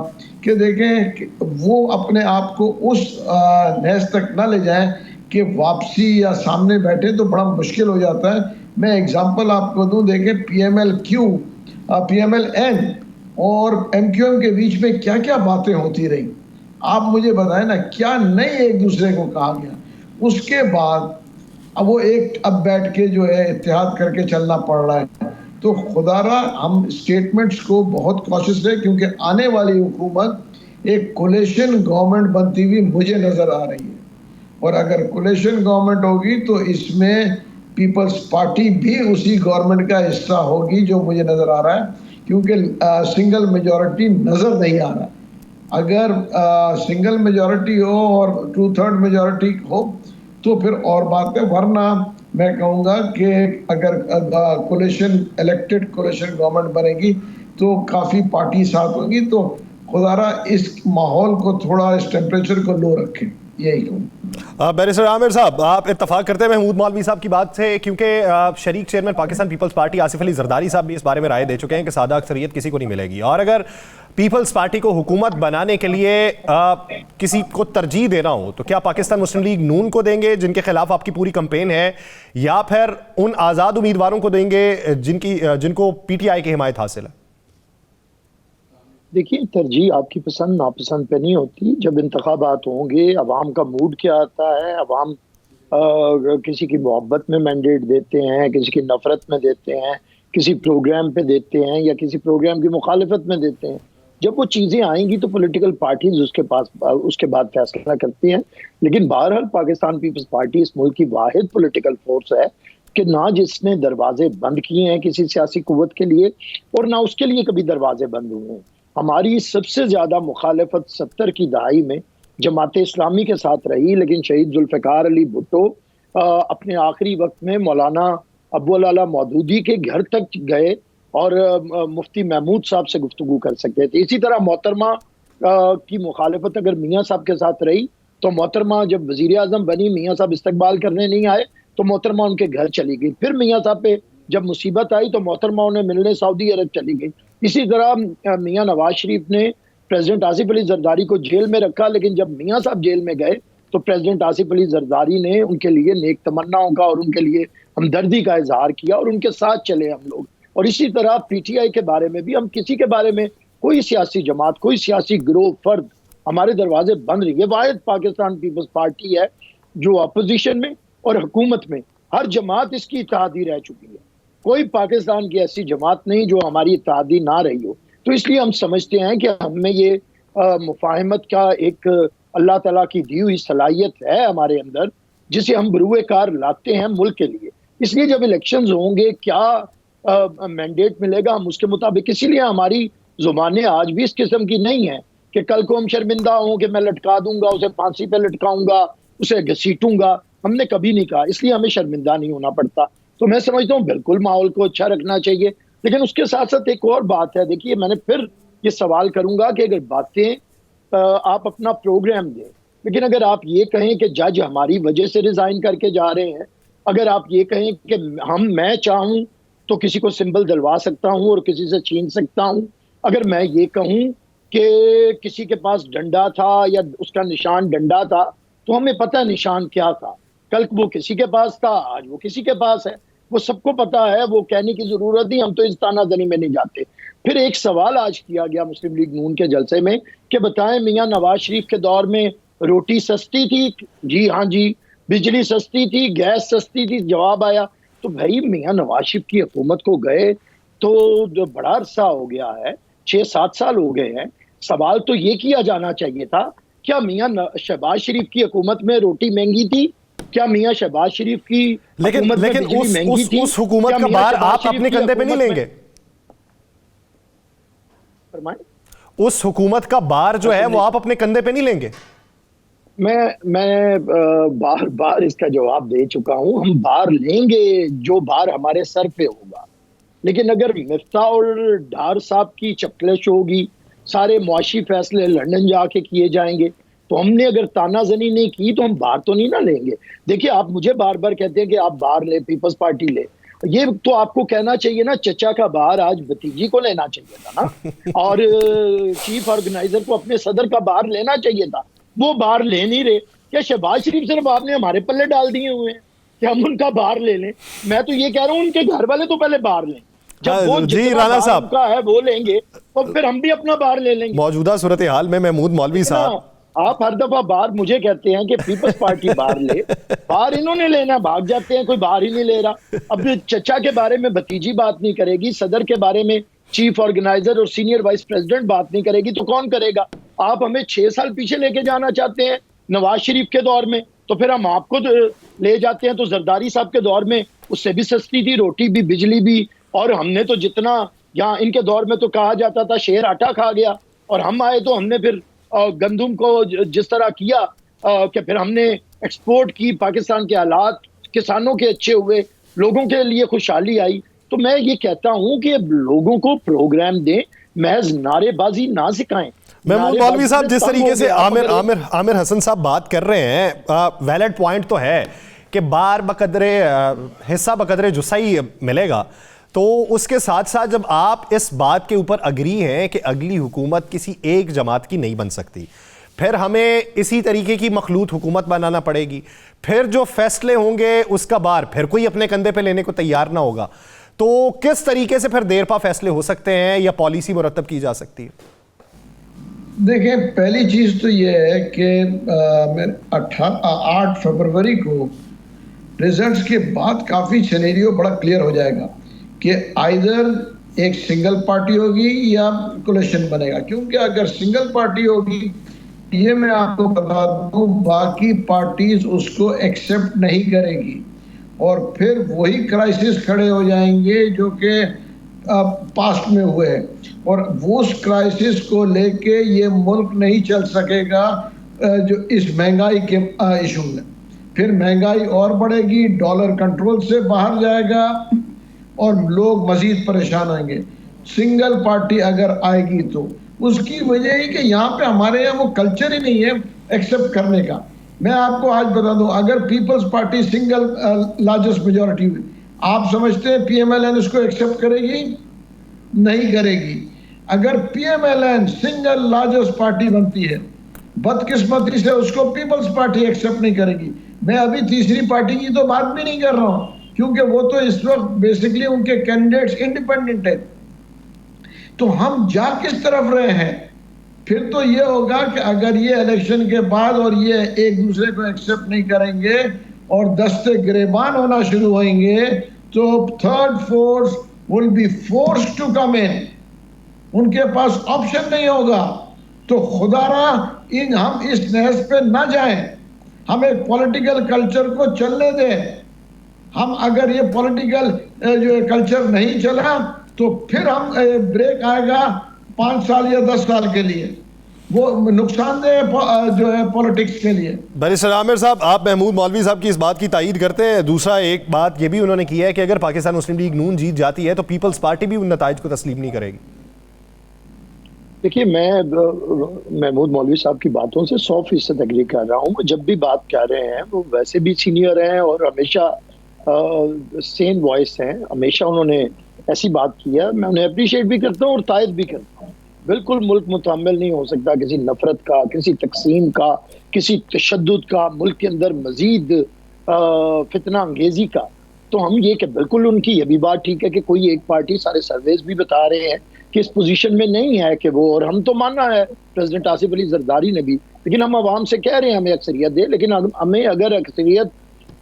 कि देखें कि वो अपने आप को उस नहज तक ना ले जाएं कि वापसी या सामने बैठे तो बड़ा मुश्किल हो जाता है। मैं एग्जांपल आपको दूं, देखें PML-Q, PML-N और MQM के बीच में क्या क्या बातें होती रही, आप मुझे बताएं ना, क्या नहीं एक दूसरे को कहा गया। उसके बाद अब वो एक अब बैठ के जो है इत्तेहाद करके चलना पड़ रहा है। तो खुदारा हम स्टेटमेंट्स को बहुत कॉशियस रहे, क्योंकि आने वाली हुकूमत एक कोलिशन गवर्नमेंट बनती हुई मुझे नज़र आ रही है, और अगर कोलिशन गवर्नमेंट होगी तो इसमें पीपल्स पार्टी भी उसी गवर्नमेंट का हिस्सा होगी जो मुझे नज़र आ रहा है, क्योंकि सिंगल मेजॉरिटी नज़र नहीं आ रहा। अगर सिंगल मेजॉरिटी हो और 2/3 मेजॉरिटी हो तो फिर और बात है, वरना मैं कहूँगा कि अगर कोलिशन इलेक्टेड कोलिशन गवर्नमेंट बनेगी तो काफ़ी पार्टी साथ होगी। तो खुदारा इस माहौल को थोड़ा, इस टेम्परेचर को लो रखें, यही कहूँ। बैरिस्टर आमिर साहब, आप इत्तफाक करते हैं महमूद मौलवी साहब की बात से, क्योंकि शरीक chairman Pakistan Peoples Party Asif Ali Zardari साहब भी इस बारे में राय दे चुके हैं कि सादा अक्सरियत किसी को नहीं मिलेगी, और अगर पीपल्स पार्टी को हुकूमत बनाने के लिए किसी को तरजीह देना हो तो क्या पाकिस्तान मुस्लिम लीग नून को देंगे जिनके खिलाफ आपकी पूरी कंपेन है, या फिर उन आज़ाद उम्मीदवारों को देंगे जिनको PTI की हिमायत हासिल है? देखिए, तरजीह आपकी पसंद नापसंद पे नहीं होती। जब इंतखाबात होंगे, अवाम का मूड क्या आता है, अवाम किसी की मोहब्बत में मैंडेट देते हैं, किसी की नफरत में देते हैं, किसी प्रोग्राम पे देते हैं या किसी प्रोग्राम की मुखालिफत में देते हैं, जब वो चीज़ें आएंगी तो पॉलिटिकल पार्टीज उसके बाद फैसला करती हैं। लेकिन बहरहाल पाकिस्तान पीपल्स पार्टी इस मुल्क की वाहिद पॉलिटिकल फोर्स है कि ना जिसने दरवाजे बंद किए हैं किसी सियासी कुव्वत के लिए और ना उसके लिए कभी दरवाजे बंद हुए हैं। हमारी सबसे ज़्यादा मुखालफत 70 की दहाई में जमात इस्लामी के साथ रही, लेकिन शहीद जुल्फ़िकार अली भुट्टो अपने आखिरी वक्त में मौलाना अब्बुल आला मौदूदी के घर तक गए और मुफ्ती महमूद साहब से गुफ्तगू कर सकते थे। इसी तरह मोहतरमा की मुखालफत अगर मियाँ साहब के साथ रही तो मोहतरमा जब वज़ीर आज़म बनी, मियाँ साहब इस्तकबाल करने नहीं आए तो मोहतरमा उनके घर चली गई। फिर मियाँ साहब पे जब मुसीबत आई तो मोहतरमा उन्हें मिलने सऊदी अरब चली गई। इसी तरह मियाँ नवाज शरीफ ने प्रेसिडेंट आसिफ अली जरदारी को जेल में रखा, लेकिन जब मियाँ साहब जेल में गए तो प्रेसिडेंट आसिफ अली जरदारी ने उनके लिए नेक तमन्नाओं का और उनके लिए हमदर्दी का इजहार किया और उनके साथ चले हम लोग। और इसी तरह PTI के बारे में भी हम किसी के बारे में, कोई सियासी जमात, कोई सियासी गिरोह, फर्द हमारे दरवाजे बंद नहीं है। वाहिद पाकिस्तान पीपल्स पार्टी है जो अपोजिशन में और हुकूमत में हर जमात इसकी इत्तेहादी रह चुकी है। कोई पाकिस्तान की ऐसी जमात नहीं जो हमारी इत्तेहादी ना रही हो। तो इसलिए हम समझते हैं कि हमें ये मुफाहमत का एक अल्लाह ताला की दी हुई सलाहियत है हमारे अंदर, जिसे हम बरूए कार लाते हैं मुल्क के लिए। इसलिए जब इलेक्शंस होंगे, क्या मैंडेट मिलेगा, हम उसके मुताबिक, इसीलिए हमारी जुबानें आज भी इस किस्म की नहीं है कि कल को हम शर्मिंदा हों कि मैं लटका दूंगा, उसे फांसी पे लटकाऊंगा, उसे घसीटूंगा। हमने कभी नहीं कहा, इसलिए हमें शर्मिंदा नहीं होना पड़ता। तो मैं समझता हूँ बिल्कुल माहौल को अच्छा रखना चाहिए। लेकिन उसके साथ साथ एक और बात है, देखिए मैंने फिर ये सवाल करूंगा कि अगर बातें आप अपना प्रोग्राम दें, लेकिन अगर आप ये कहें कि जज हमारी वजह से रिजाइन करके जा रहे हैं, अगर आप ये कहें कि मैं चाहूं तो किसी को सिंबल दिलवा सकता हूं और किसी से छीन सकता हूं, अगर मैं ये कहूं कि किसी के पास डंडा था या उसका निशान डंडा था, तो हमें पता है निशान क्या था। कल वो किसी के पास था, आज वो किसी के पास है, वो सबको पता है, वो कहने की जरूरत नहीं, हम तो इस तानाजनी में नहीं जाते। फिर एक सवाल आज किया गया मुस्लिम लीग नून के जलसे में कि बताएं मियां नवाज शरीफ के दौर में रोटी सस्ती थी? जी हाँ जी। बिजली सस्ती थी, गैस सस्ती थी? जवाब आया। तो भाई मियां नवाज शरीफ की हुकूमत को गए तो जो बड़ा अरसा हो गया है, 6-7 साल हो गए हैं। सवाल तो ये किया जाना चाहिए था, क्या मियां शहबाज शरीफ की हुकूमत में रोटी महंगी थी? क्या मियां शहबाज शरीफ की हुकूमत में बिजली महंगी थी? उस हुकूमत क्या का मियां भार शहबाज आप शरीफ अपने की कंधे पे नहीं हुकूमत में- लेंगे? फरमाएं। उस हुकूमत का भार जो है वो आप अपने कंधे पे नहीं लेंगे? मैं बार बार इसका जवाब दे चुका हूं, हम भार लेंगे जो भार हमारे सर पे होगा। लेकिन अगर मिफ्ता और डार साहब की चपकलिश होगी, सारे मुआशी फैसले लंदन जाके किए जाएंगे, तो हमने अगर तानाजनी नहीं की तो हम बाहर तो नहीं ना लेंगे। देखिए आप मुझे बार बार कहते हैं कि आप बाहर ले, पीपल्स पार्टी ले, ये तो आपको कहना चाहिए ना, चचा का बाहर आज भतीजी को लेना चाहिए था ना, और चीफ ऑर्गेनाइजर को अपने सदर का बाहर लेना चाहिए था, वो बाहर ले नहीं रहे। क्या शहबाज शरीफ सिर्फ आपने हमारे पल्ले डाल दिए हुए हैं कि हम उनका बाहर ले लें? मैं तो ये कह रहा हूं उनके घर वाले तो पहले बाहर लें, जब वो जी राना साहब का है वो लेंगे तो फिर हम भी अपना बाहर ले लेंगे। मौजूदा सूरत हाल में महमूद मौलवी साहब, आप हर दफा बाहर मुझे कहते हैं कि पीपल्स पार्टी बाहर ले, बाहर इन्होंने लेना, भाग जाते हैं, कोई बाहर ही नहीं ले रहा। अब चचा के बारे में भतीजी बात नहीं करेगी, सदर के बारे में चीफ ऑर्गेनाइजर और सीनियर वाइस प्रेसिडेंट बात नहीं करेगी, तो कौन करेगा? आप हमें 6 साल पीछे लेके जाना चाहते हैं नवाज शरीफ के दौर में, तो फिर हम आपको ले जाते हैं तो जरदारी साहब के दौर में उससे भी सस्ती थी रोटी भी, बिजली भी, और हमने तो जितना यहाँ इनके दौर में तो कहा जाता था शेर आटा खा गया, और हम आए तो हमने फिर गंदुम को जिस तरह किया कि फिर हमने एक्सपोर्ट की, पाकिस्तान के हालात किसानों के अच्छे हुए, लोगों के लिए खुशहाली आई। तो मैं ये कहता हूं कि लोगों को प्रोग्राम दें, महज नारेबाजी ना सिखाएं। महमूद मौलवी साहब, जिस तरीके से आमिर हसन साहब बात कर रहे हैं, वैलिड पॉइंट तो है कि बार बकदरे हिस्सा बकदरे जुस्साई मिलेगा, तो उसके साथ साथ जब आप इस बात के ऊपर अग्री हैं कि अगली हुकूमत किसी एक जमात की नहीं बन सकती, फिर हमें इसी तरीके की मखलूत हुकूमत बनाना पड़ेगी, फिर जो फैसले होंगे उसका बार फिर कोई अपने कंधे पे लेने को तैयार ना होगा, तो किस तरीके से फिर देरपा फैसले हो सकते हैं या पॉलिसी मुरतब की जा सकती है? देखिए, पहली चीज तो ये है कि 8 फरवरी को रिजल्ट्स के बाद काफी सिनेरियो बड़ा क्लियर हो जाएगा कि आइदर एक सिंगल पार्टी होगी या कोलिशन बनेगा। क्योंकि अगर सिंगल पार्टी होगी, ये मैं आपको बता दूं, बाकी पार्टीज उसको एक्सेप्ट नहीं करेगी और फिर वही क्राइसिस खड़े हो जाएंगे जो कि पास्ट में हुए हैं, और वो उस क्राइसिस को लेके ये मुल्क नहीं चल सकेगा जो इस महंगाई के इशू में। फिर महंगाई और बढ़ेगी, डॉलर कंट्रोल से बाहर जाएगा और लोग मजीद परेशान होंगे। सिंगल पार्टी अगर आएगी तो उसकी वजह है कि यहाँ पे हमारे यहाँ वो कल्चर ही नहीं है एक्सेप्ट करने का। मैं आपको आज बता दूं, अगर Peoples Party single largest majority हुई, आप समझते हैं पीएमएलएन उसको एक्सेप्ट करेगी? नहीं करेगी। अगर पीएमएलएन सिंगल लार्जेस्ट पार्टी बनती है, बदकिस्मती से उसको पीपल्स पार्टी एक्सेप्ट नहीं करेगी। मैं अभी तीसरी पार्टी की तो बात भी नहीं कर रहा हूं, क्योंकि वो तो इस वक्त बेसिकली उनके कैंडिडेट्स इंडिपेंडेंट है। तो हम जा किस तरफ रहे हैं? फिर तो ये होगा कि अगर ये इलेक्शन के बाद और ये एक दूसरे को एक्सेप्ट नहीं करेंगे और दस्ते गिरेबान होना शुरू होंगे, तो third force will be forced to come in. उनके पास ऑप्शन नहीं होगा। तो खुदारा हम इस नहज पे ना जाएं, हम एक पॉलिटिकल कल्चर को चलने दें। हम अगर ये पॉलिटिकल जो कल्चर नहीं चला तो फिर हम ब्रेक आएगा 5 साल या 10 साल के लिए। वो नुकसानदेह जो है पॉलिटिक्स के लिए। बैरिस्टर आमिर साहब, आप महमूद मौलवी साहब की इस बात की तायीद करते हैं? दूसरा एक बात ये भी उन्होंने की है कि अगर पाकिस्तान मुस्लिम लीग नून जीत जाती है तो पीपल्स पार्टी भी उन नताइज को तस्लीम नहीं करेगी। देखिए, मैं महमूद मौलवी साहब की बातों से 100% एग्री कर रहा हूँ। वो जब भी बात कर रहे हैं वो वैसे भी सीनियर हैं और हमेशा सेम वॉइस हैं, हमेशा उन्होंने ऐसी बात की है। मैं उन्हें अप्रिशिएट भी करता हूँ और तायद भी करता हूँ। बिल्कुल मुल्क मुतअम्मिल नहीं हो सकता किसी नफरत का, किसी तकसीम का, किसी तशद्दुद का, मुल्क के अंदर मजीद फितना अंगेजी का। तो हम ये कि बिल्कुल उनकी ये भी बात ठीक है कि कोई एक पार्टी, सारे सर्वेज भी बता रहे हैं कि इस पोजीशन में नहीं है कि वो, और हम तो मानना है प्रेसिडेंट आसिफ अली जरदारी ने भी, लेकिन हम आवाम से कह रहे हैं हमें अक्सरियत दे। लेकिन हमें अगर अक्सरियत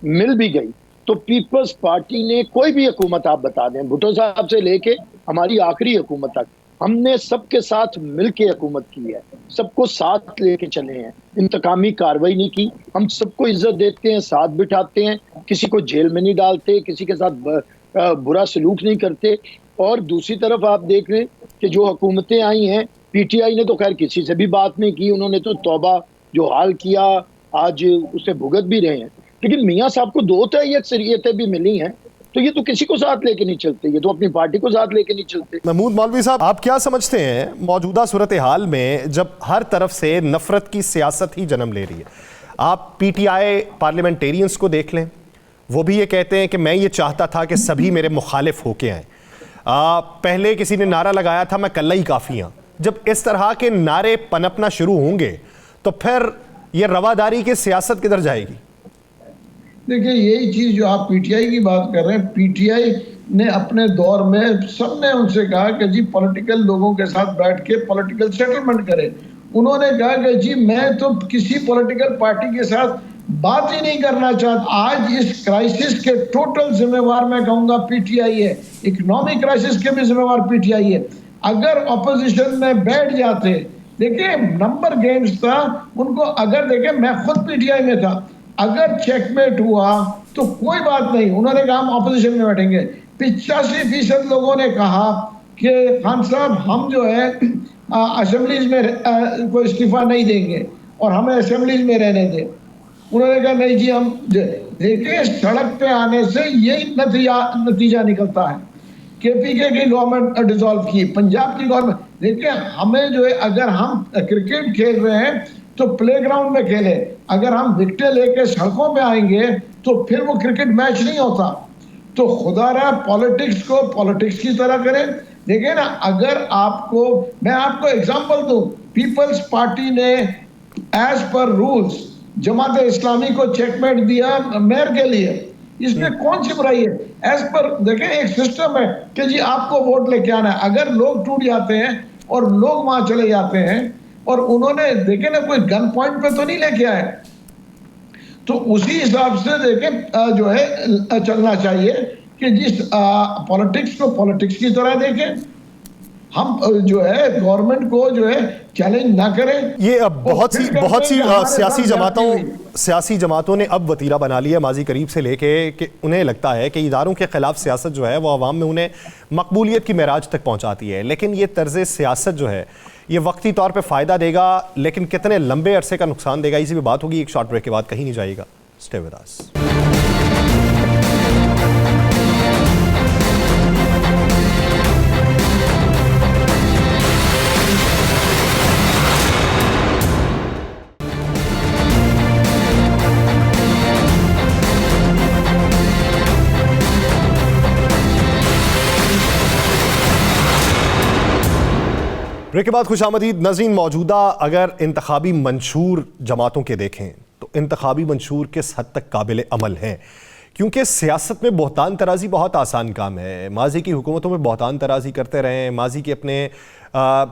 मिल भी गई तो पीपल्स पार्टी ने कोई भी हुकूमत, आप बता दें भुट्टो साहब से लेके हमारी आखिरी हुकूमत तक, हमने सबके साथ मिल के हुकूमत की है, सबको साथ लेके चले हैं, इंतकामी कार्रवाई नहीं की। हम सबको इज्जत देते हैं, साथ बिठाते हैं, किसी को जेल में नहीं डालते, किसी के साथ बुरा सलूक नहीं करते। और दूसरी तरफ आप देख रहे हैं कि जो हुकूमतें आई हैं, पीटीआई ने तो खैर किसी से भी बात नहीं की, उन्होंने तो तौबा जो हाल किया आज उसे भुगत भी रहे हैं। लेकिन मियाँ साहब को 2 तय अक्सरियतें भी मिली हैं, तो ये तो किसी को साथ लेके नहीं चलते, ये तो अपनी पार्टी को साथ लेके नहीं चलते। महमूद मौलवी साहब, आप क्या समझते हैं मौजूदा सूरत हाल में जब हर तरफ से नफरत की सियासत ही जन्म ले रही है? आप पीटीआई पार्लियामेंटेरियंस को देख लें, वो भी ये कहते हैं कि मैं ये चाहता था कि सभी मेरे मुखालिफ होके आए। पहले किसी ने नारा लगाया था मैं कल्ला ही काफ़ी हूँ। जब इस तरह के नारे पनपना शुरू होंगे तो फिर ये रवादारी की सियासत किधर जाएगी? देखिए, यही चीज जो आप पीटीआई की बात कर रहे हैं, पीटीआई ने अपने दौर में सबने उनसे कहा कि जी पॉलिटिकल लोगों के साथ बैठ के पॉलिटिकल सेटलमेंट करें। उन्होंने कहा कि जी मैं तो किसी पॉलिटिकल पार्टी के साथ बात ही नहीं करना चाहता। आज इस क्राइसिस के टोटल जिम्मेवार मैं कहूंगा पीटीआई है, इकोनॉमिक क्राइसिस के भी जिम्मेवार पीटीआई है। अगर ऑपोजिशन में बैठ जाते, देखिए नंबर गेम्स था उनको, अगर देखे मैं खुद पीटीआई में था, अगर चेकमेट हुआ तो कोई बात नहीं, उन्होंने कहा हम ऑपोजिशन में बैठेंगे। 85% लोगों ने कहा कि खान साहब हम जो है असेंबलीज में कोई इस्तीफा नहीं देंगे और हमें असेंबलीज में रहने दें। उन्होंने कहा नहीं जी हम, देखिए सड़क पे आने से यही नतीजा निकलता है। केपीके की गवर्नमेंट डिसॉल्व की, पंजाब की गवर्नमेंट। देखिए हमें जो है, अगर हम क्रिकेट खेल रहे हैं तो प्लेग्राउंड में खेले, अगर हम विकेटें लेके सड़कों पे आएंगे तो फिर वो क्रिकेट मैच नहीं होता। तो खुदा रहा पॉलिटिक्स को पॉलिटिक्स की तरह करें। देखिए ना, अगर आपको, मैं आपको एग्जांपल दूं, पीपल्स पार्टी ने as per rules Jamaat Islami को चेकमेट दिया मेयर के लिए, इसमें कौन सी बुराई है? एज पर देखें, एक सिस्टम है कि जी आपको वोट लेके आना है। अगर लोग टूट जाते हैं और लोग वहां चले जाते हैं, और उन्होंने देखे ना कोई गन पॉइंट पे तो नहीं लेके आए, तो उसी हिसाब से देखें जो है चलना चाहिए कि जिस पॉलिटिक्स को पॉलिटिक्स की तरह देखें, हम जो है गवर्नमेंट को जो है चैलेंज ना करें। ये अब बहुत सी सियासी जमातों ने अब वतीरा बना लिया माजी करीब से लेके कि उन्हें लगता है कि इदारों के खिलाफ सियासत जो है वो अवाम में उन्हें मकबूलियत की मेराज तक पहुंचाती है। लेकिन ये तर्ज सियासत जो है ये वक्ती तौर पे फ़ायदा देगा, लेकिन कितने लंबे अरसे का नुकसान देगा, इसी पे बात होगी। एक शॉर्ट ब्रेक के बाद कहीं नहीं जाएगा, स्टे विद अस। ब्रेक के बाद खुशामदीद नाज़रीन। मौजूदा अगर इंतखाबी मंशूर जमातों के देखें तो इंतखाबी मंशूर किस हद तक काबिल अमल हैं, क्योंकि सियासत में बहतान तराजी बहुत आसान काम है। माजी की हुकूमतों में बहतान तराजी करते रहें, माजी के अपने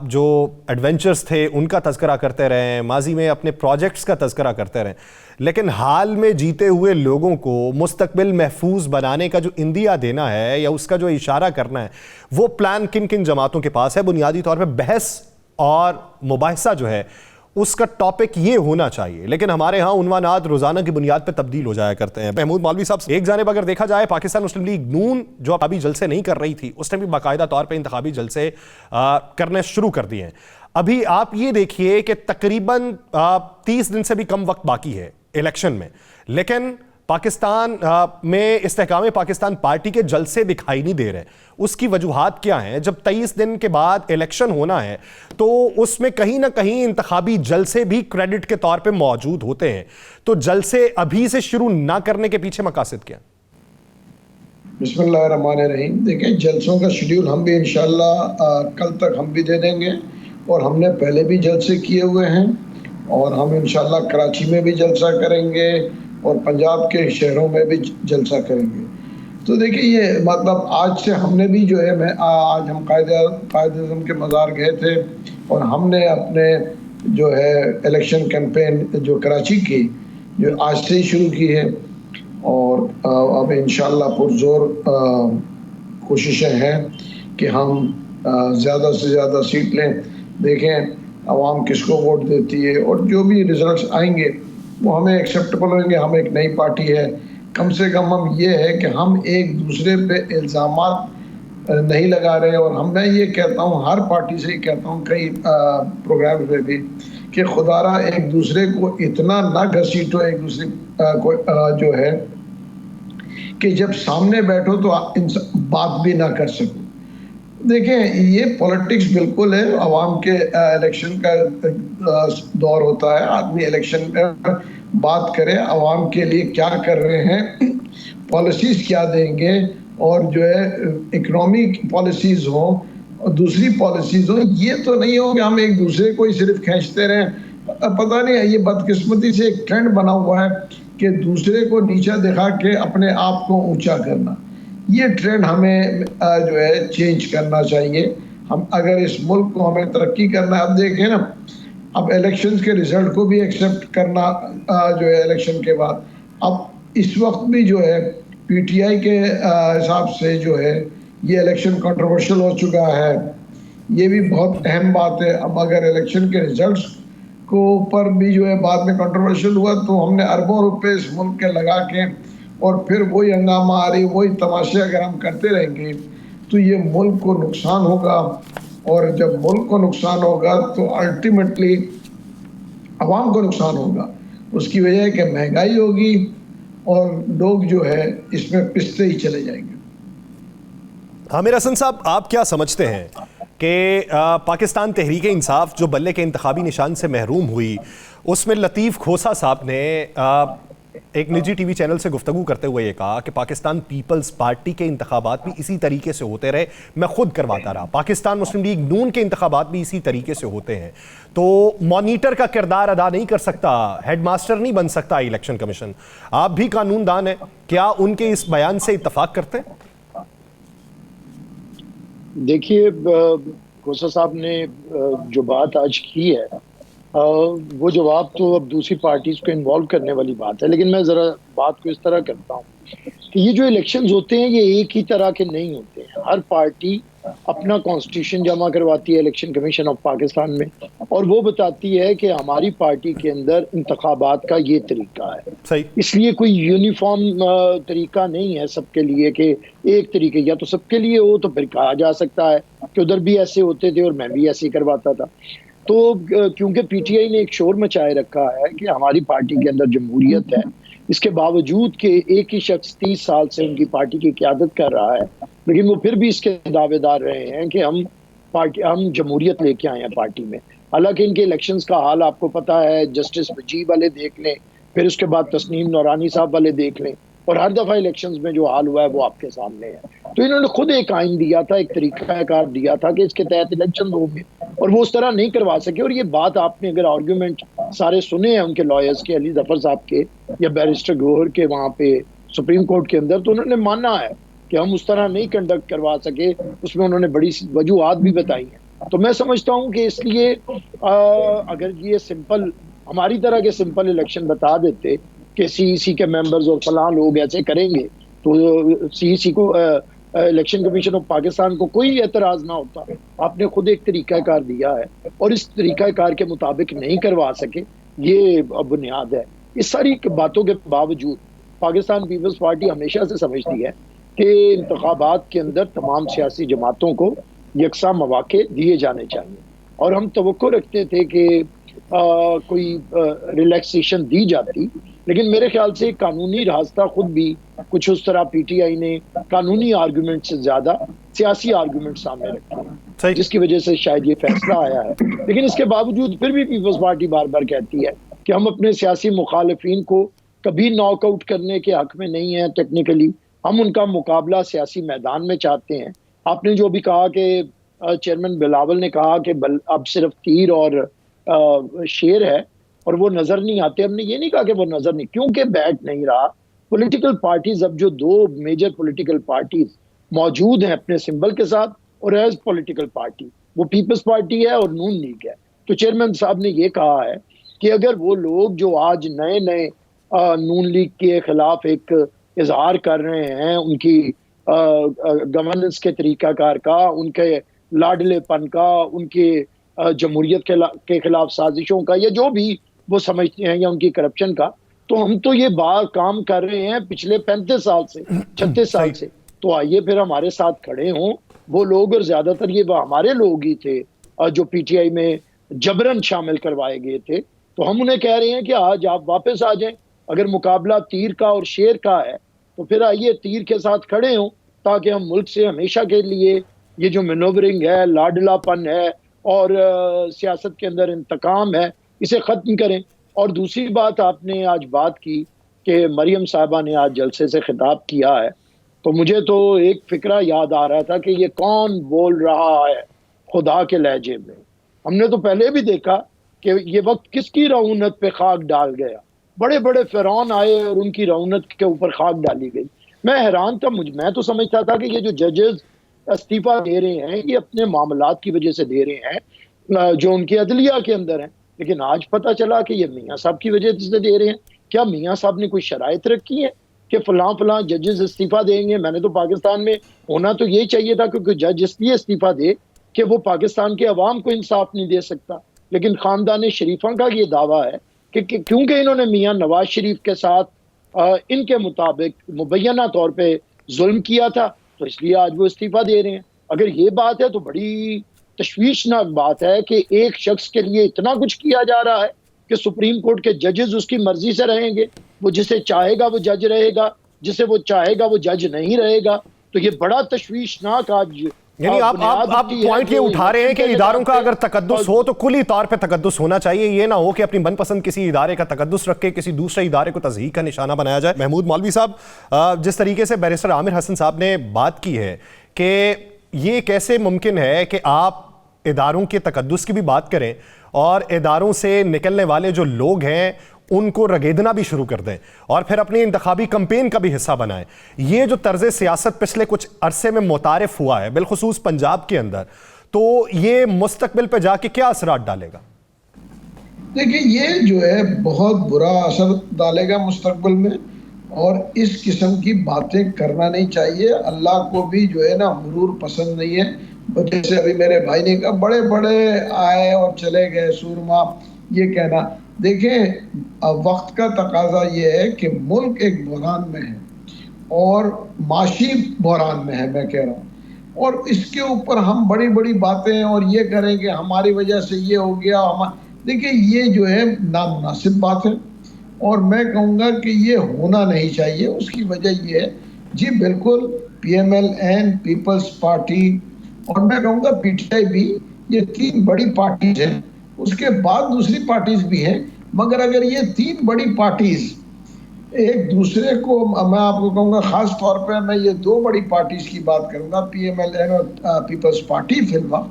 जो एडवेंचर्स थे उनका तज़किरा करते रहें, माजी में अपने प्रोजेक्ट्स का तज़किरा करते रहें, लेकिन हाल में जीते हुए लोगों को मुस्तकबिल महफूज बनाने का जो इंदिया देना है या उसका जो इशारा करना है, वो प्लान किन किन जमातों के पास है? बुनियादी तौर पर बहस और मुबाहिसा जो है उसका टॉपिक ये होना चाहिए, लेकिन हमारे यहाँ उन्वानात रोजाना की बुनियाद पर तब्दील हो जाया करते हैं। महमूद मौलवी साहब, एक जानिब अगर देखा जाए पाकिस्तान मुस्लिम लीग नून जो अभी जलसे नहीं कर रही थी, उसने भी बाकायदा तौर पर इंतखाबी जलसे करने शुरू कर दिए हैं। अभी आप ये देखिए कि तकरीबन 30 दिन से भी कम वक्त बाकी है इलेक्शन में, लेकिन पाकिस्तान में इस्तेहकाम पाकिस्तान पार्टी के जलसे दिखाई नहीं दे रहे। उसकी वजूहात क्या हैं? जब 23 दिन के बाद इलेक्शन होना है तो उसमें कहीं ना कहीं इंतखाबी जलसे भी क्रेडिट के तौर पे मौजूद होते हैं, तो जलसे अभी से शुरू ना करने के पीछे मकासद क्या? बिस्मिल्लाहिर्रहमानिर्रहीम। देखिए, जलसों का शेड्यूल हम भी इंशाल्लाह कल तक हम भी दे देंगे, और हमने पहले भी जलसे किए हुए हैं, और हम इंशाल्लाह कराची में भी जलसा करेंगे और पंजाब के शहरों में भी जलसा करेंगे। तो देखिए, ये मतलब आज से हमने भी जो है, आज हम कायद-ए-आज़म के मज़ार गए थे और हमने अपने जो है इलेक्शन कैंपेन जो कराची की जो आज से ही शुरू की है, और अब इंशाल्लाह पुरजोर कोशिशें हैं कि हम ज़्यादा से ज़्यादा सीट लें। देखें आवाम किसको वोट देती है, और जो भी रिजल्ट्स आएंगे वो हमें एक्सेप्टेबल होंगे। हम एक नई पार्टी है, कम से कम हम ये है कि हम एक दूसरे पे इल्ज़ामात नहीं लगा रहे। और मैं ये कहता हूँ, हर पार्टी से ही कहता हूँ कई प्रोग्राम में भी, कि खुदारा एक दूसरे को इतना ना घसीटो एक दूसरे को जो है कि जब सामने बैठो तो बात भी ना कर सको। देखें, ये पॉलिटिक्स बिल्कुल है, आवाम के इलेक्शन का दौर होता है, आदमी इलेक्शन में बात करे आवाम के लिए क्या कर रहे हैं, पॉलिसीज़ क्या देंगे, और जो है इकोनॉमिक पॉलिसीज़ हो और दूसरी पॉलिसीज़ हो। ये तो नहीं हो कि हम एक दूसरे को ही सिर्फ खींचते रहें। पता नहीं है, ये बदकिस्मती से एक ट्रेंड बना हुआ है कि दूसरे को नीचा दिखा के अपने आप को ऊंचा करना। ये ट्रेंड हमें जो है चेंज करना चाहिए। हम अगर इस मुल्क को हमें तरक्की करना है, अब देखें ना, अब इलेक्शंस के रिजल्ट को भी एक्सेप्ट करना जो है इलेक्शन के बाद, अब इस वक्त भी जो है पीटीआई के हिसाब से जो है ये इलेक्शन कंट्रोवर्शियल हो चुका है। ये भी बहुत अहम बात है। अब अगर इलेक्शन के रिजल्ट्स को ऊपर भी जो है बाद में कंट्रोवर्शियल हुआ तो हमने अरबों रुपए इस मुल्क के लगा के, और फिर वही हंगामा आ रही, वही तमाशे अगर हम करते रहेंगे तो ये मुल्क को नुकसान होगा। और जब मुल्क को नुकसान होगा तो अल्टीमेटली आवाम को नुकसान होगा। उसकी वजह है कि महंगाई होगी और लोग जो है इसमें पिसते ही चले जाएंगे। आमिर हसन साहब, आप क्या समझते हैं कि पाकिस्तान तहरीक इंसाफ जो बल्ले के इंतखाबी निशान से महरूम हुई, उसमें लतीफ़ खोसा साहब ने एक निजी टीवी चैनल से गुफ्तगू करते हुए ये कहा कि पाकिस्तान पीपल्स पार्टी के इंतखाबात भी इसी तरीके से होते रहे, मैं खुद करवाता रहा, पाकिस्तान मुस्लिम लीग नून के इंतखाबात भी इसी तरीके से होते हैं, तो मॉनिटर का किरदार अदा नहीं कर सकता, हेडमास्टर नहीं बन सकता इलेक्शन कमीशन। आप भी कानूनदान हैं, क्या उनके इस बयान से इत्तफाक करते हैं? देखिए, खोसा साहब ने जो बात आज की है, वो जवाब तो अब दूसरी पार्टीज को इन्वॉल्व करने वाली बात है। लेकिन मैं ज़रा बात को इस तरह करता हूँ कि ये जो इलेक्शंस होते हैं ये एक ही तरह के नहीं होते हैं। हर पार्टी अपना कॉन्स्टिट्यूशन जमा करवाती है इलेक्शन कमीशन ऑफ पाकिस्तान में, और वो बताती है कि हमारी पार्टी के अंदर इंतखाबात का ये तरीका है। सही। इसलिए कोई यूनिफॉर्म तरीका नहीं है सबके लिए कि एक तरीके, या तो सबके लिए हो तो फिर कहा जा सकता है कि उधर भी ऐसे होते थे और मैं भी ऐसे ही करवाता था। तो क्योंकि पीटीआई ने एक शोर मचाए रखा है कि हमारी पार्टी के अंदर जमहूरियत है, इसके बावजूद कि एक ही शख्स 30 साल से उनकी पार्टी की क़यादत कर रहा है, लेकिन वो फिर भी इसके दावेदार रहे हैं कि हम जमहूरियत लेके आए हैं पार्टी में। हालांकि इनके इलेक्शंस का हाल आपको पता है, जस्टिस वजीब वाले देख लें, फिर उसके बाद तस्नीम नौरानी साहब वाले देख लें, और हर दफ़ा इलेक्शंस में जो हाल हुआ है वो आपके सामने है। तो इन्होंने खुद एक आइन दिया था, एक तरीकाकार दिया था कि इसके तहत इलेक्शन होंगे, और वो उस तरह नहीं करवा सके। और ये बात आपने अगर आर्ग्यूमेंट सारे सुने हैं उनके लॉयर्स के, अली जफर साहब के या बैरिस्टर गौहर के वहाँ पे सुप्रीम कोर्ट के अंदर, तो उन्होंने माना है कि हम उस तरह नहीं कंडक्ट करवा सके। उसमें उन्होंने बड़ी वजूहात भी बताई हैं। तो मैं समझता हूँ कि इसलिए अगर ये सिंपल हमारी तरह के सिंपल इलेक्शन बता देते कि सीईसी के मेंबर्स और फलां लोग ऐसे करेंगे, तो सीईसी को इलेक्शन कमीशन ऑफ पाकिस्तान को कोई एतराज ना होता। आपने खुद एक तरीकाकार दिया है और इस तरीकाकार के मुताबिक नहीं करवा सके, ये बुनियाद है। इस सारी बातों के बावजूद पाकिस्तान पीपल्स पार्टी हमेशा से समझती है कि इंतखाबात के अंदर तमाम सियासी जमातों को यकसा मौके दिए जाने चाहिए। और हम तवक्को रखते थे कि कोई रिलैक्सेशन दी जाती, लेकिन मेरे ख्याल से कानूनी रास्ता खुद भी कुछ उस तरह पीटीआई ने कानूनी आर्गुमेंट से ज्यादा सियासी आर्गुमेंट सामने रखे हैं, जिसकी वजह से शायद ये फैसला आया है। लेकिन इसके बावजूद फिर भी पीपल्स पार्टी बार बार कहती है कि हम अपने सियासी मुखालिफिन को कभी नॉकआउट करने के हक में नहीं है। टेक्निकली हम उनका मुकाबला सियासी मैदान में चाहते हैं। आपने जो भी कहा कि चेयरमैन बिलावल ने कहा कि अब सिर्फ तीर और शेर है और वो नजर नहीं आते, हमने ये नहीं कहा कि वो नजर नहीं, क्योंकि बैठ नहीं रहा। पॉलिटिकल पार्टीज, अब जो दो मेजर पॉलिटिकल पार्टीज मौजूद हैं अपने सिंबल के साथ और एज पॉलिटिकल पार्टी, वो पीपल्स पार्टी है और नून लीग है। तो चेयरमैन साहब ने ये कहा है कि अगर वो लोग जो आज नए नए नून लीग के खिलाफ एक इजहार कर रहे हैं, उनकी गवर्नेंस के तरीकाकार का, उनके लाडलेपन का, उनके जमहूरियत के खिलाफ साजिशों का, या जो भी वो समझते हैं, या उनकी करप्शन का, तो हम तो ये बात काम कर रहे हैं पिछले 35 साल से, 36 साल से। तो आइए फिर हमारे साथ खड़े हों वो लोग, और ज्यादातर ये हमारे लोग ही थे जो पीटीआई में जबरन शामिल करवाए गए थे। तो हम उन्हें कह रहे हैं कि आज आप वापस आ जाएं। अगर मुकाबला तीर का और शेर का है तो फिर आइए तीर के साथ खड़े हों, ताकि हम मुल्क से हमेशा के लिए ये जो मैनोवरिंग है, लाडलापन है और सियासत के अंदर इंतकाम है, इसे खत्म करें। और दूसरी बात, आपने आज बात की कि मरियम साहबा ने आज जलसे से खिताब किया है, तो मुझे तो एक फिक्रा याद आ रहा था कि ये कौन बोल रहा है खुदा के लहजे में। हमने तो पहले भी देखा कि ये वक्त किसकी रऊनत पे खाक डाल गया। बड़े बड़े फिरौन आए और उनकी रऊनत के ऊपर खाक डाली गई। मैं हैरान था, मैं तो समझता था कि ये जो जजेस इस्तीफा दे रहे हैं ये अपने मामलात की वजह से दे रहे हैं जो उनकी अदलिया के अंदर है, लेकिन आज पता चला कि ये मियाँ साहब की वजह से दे रहे हैं। क्या मियाँ साहब ने कोई शराइत रखी है कि फलां जजेस इस्तीफा देंगे? मैंने तो पाकिस्तान में होना तो यही चाहिए था, क्योंकि जज इसलिए इस्तीफा दे कि वो पाकिस्तान के अवाम को इंसाफ नहीं दे सकता। लेकिन खानदान शरीफा का ये दावा है कि क्योंकि इन्होंने मियाँ नवाज शरीफ के साथ इनके मुताबिक मुबैना तौर पर जुल्म किया था, तो इसलिए आज वो इस्तीफा दे रहे हैं। अगर ये बात है तो बड़ी तशवीशनाक बात है कि एक शख्स के लिए इतना कुछ किया जा रहा है कि सुप्रीम कोर्ट के जजेस उसकी मर्जी से रहेंगे। वो जिसे चाहेगा वो जज रहेगा, जिसे वो चाहेगा वो जज नहीं रहेगा। तो ये बड़ा तशवीशनाक आज, यानी आप पॉइंट ये उठा रहे हैं कि इदारों का अगर तकद्दुस हो तो कुली तौर पे तकद्दुस होना चाहिए। ये ना हो कि अपनी मनपसंद किसी इदारे का तकद्दुस रख के किसी दूसरे इदारे को तज़हीक का निशाना बनाया जाए। महमूद मौलवी साहब, जिस तरीके से बैरिस्टर आमिर हसन साहब ने बात की है कि ये कैसे मुमकिन है कि आप इदारों के तकद्दुस की भी बात करें और इदारों से निकलने वाले जो लोग हैं उनको रगेदना भी शुरू कर दें और फिर अपनी इंतखाबी कैंपेन का भी हिस्सा बनाएं। ये जो तर्ज सियासत पिछले कुछ अरसे में मुतारिफ हुआ है, बिलखुसूस पंजाब के अंदर, तो ये मुस्तकबिल पे जाके क्या असरात डालेगा? देखिए, ये जो है बहुत बुरा असर डालेगा मुस्तकबिल में, और इस किस्म की बातें करना नहीं चाहिए। अल्लाह को भी जो है ना गुरूर पसंद नहीं है। जैसे अभी मेरे भाई ने कहा बड़े बड़े आए और चले गए सूरमा, ये कहना, देखें वक्त का तकाजा ये है कि मुल्क एक बहरान में है और माशी बहरान में है, मैं कह रहा हूँ, और इसके ऊपर हम बड़ी बड़ी बातें और ये करें कि हमारी वजह से ये हो गया। देखिए, ये जो है नामुनासिब बात है और मैं कहूँगा कि ये होना नहीं चाहिए। उसकी वजह ये है, जी बिल्कुल, PMLN, पीपल्स पार्टी और मैं कहूँगा PTI भी, ये तीन बड़ी पार्टीज हैं। उसके बाद दूसरी पार्टीज भी हैं, मगर अगर ये तीन बड़ी पार्टीज एक दूसरे को, मैं आपको कहूँगा खास तौर पे मैं ये दो बड़ी पार्टीज की बात करूँगा, PMLN और पीपल्स पार्टी फिलहाल,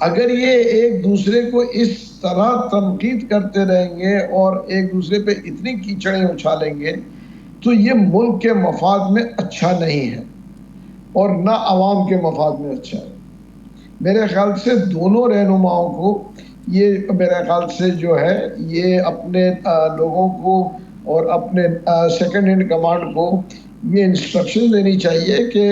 अगर ये एक दूसरे को इस तरह तनकीद करते रहेंगे और एक दूसरे पे इतनी कीचड़ें उछालेंगे तो ये मुल्क के मफाद में अच्छा नहीं है और ना आवाम के मफाद में अच्छा है। मेरे ख्याल से दोनों रहनुमाओं को ये, मेरे ख्याल से जो है, ये अपने लोगों को और अपने सेकंड इन कमांड को ये इंस्ट्रक्शन देनी चाहिए कि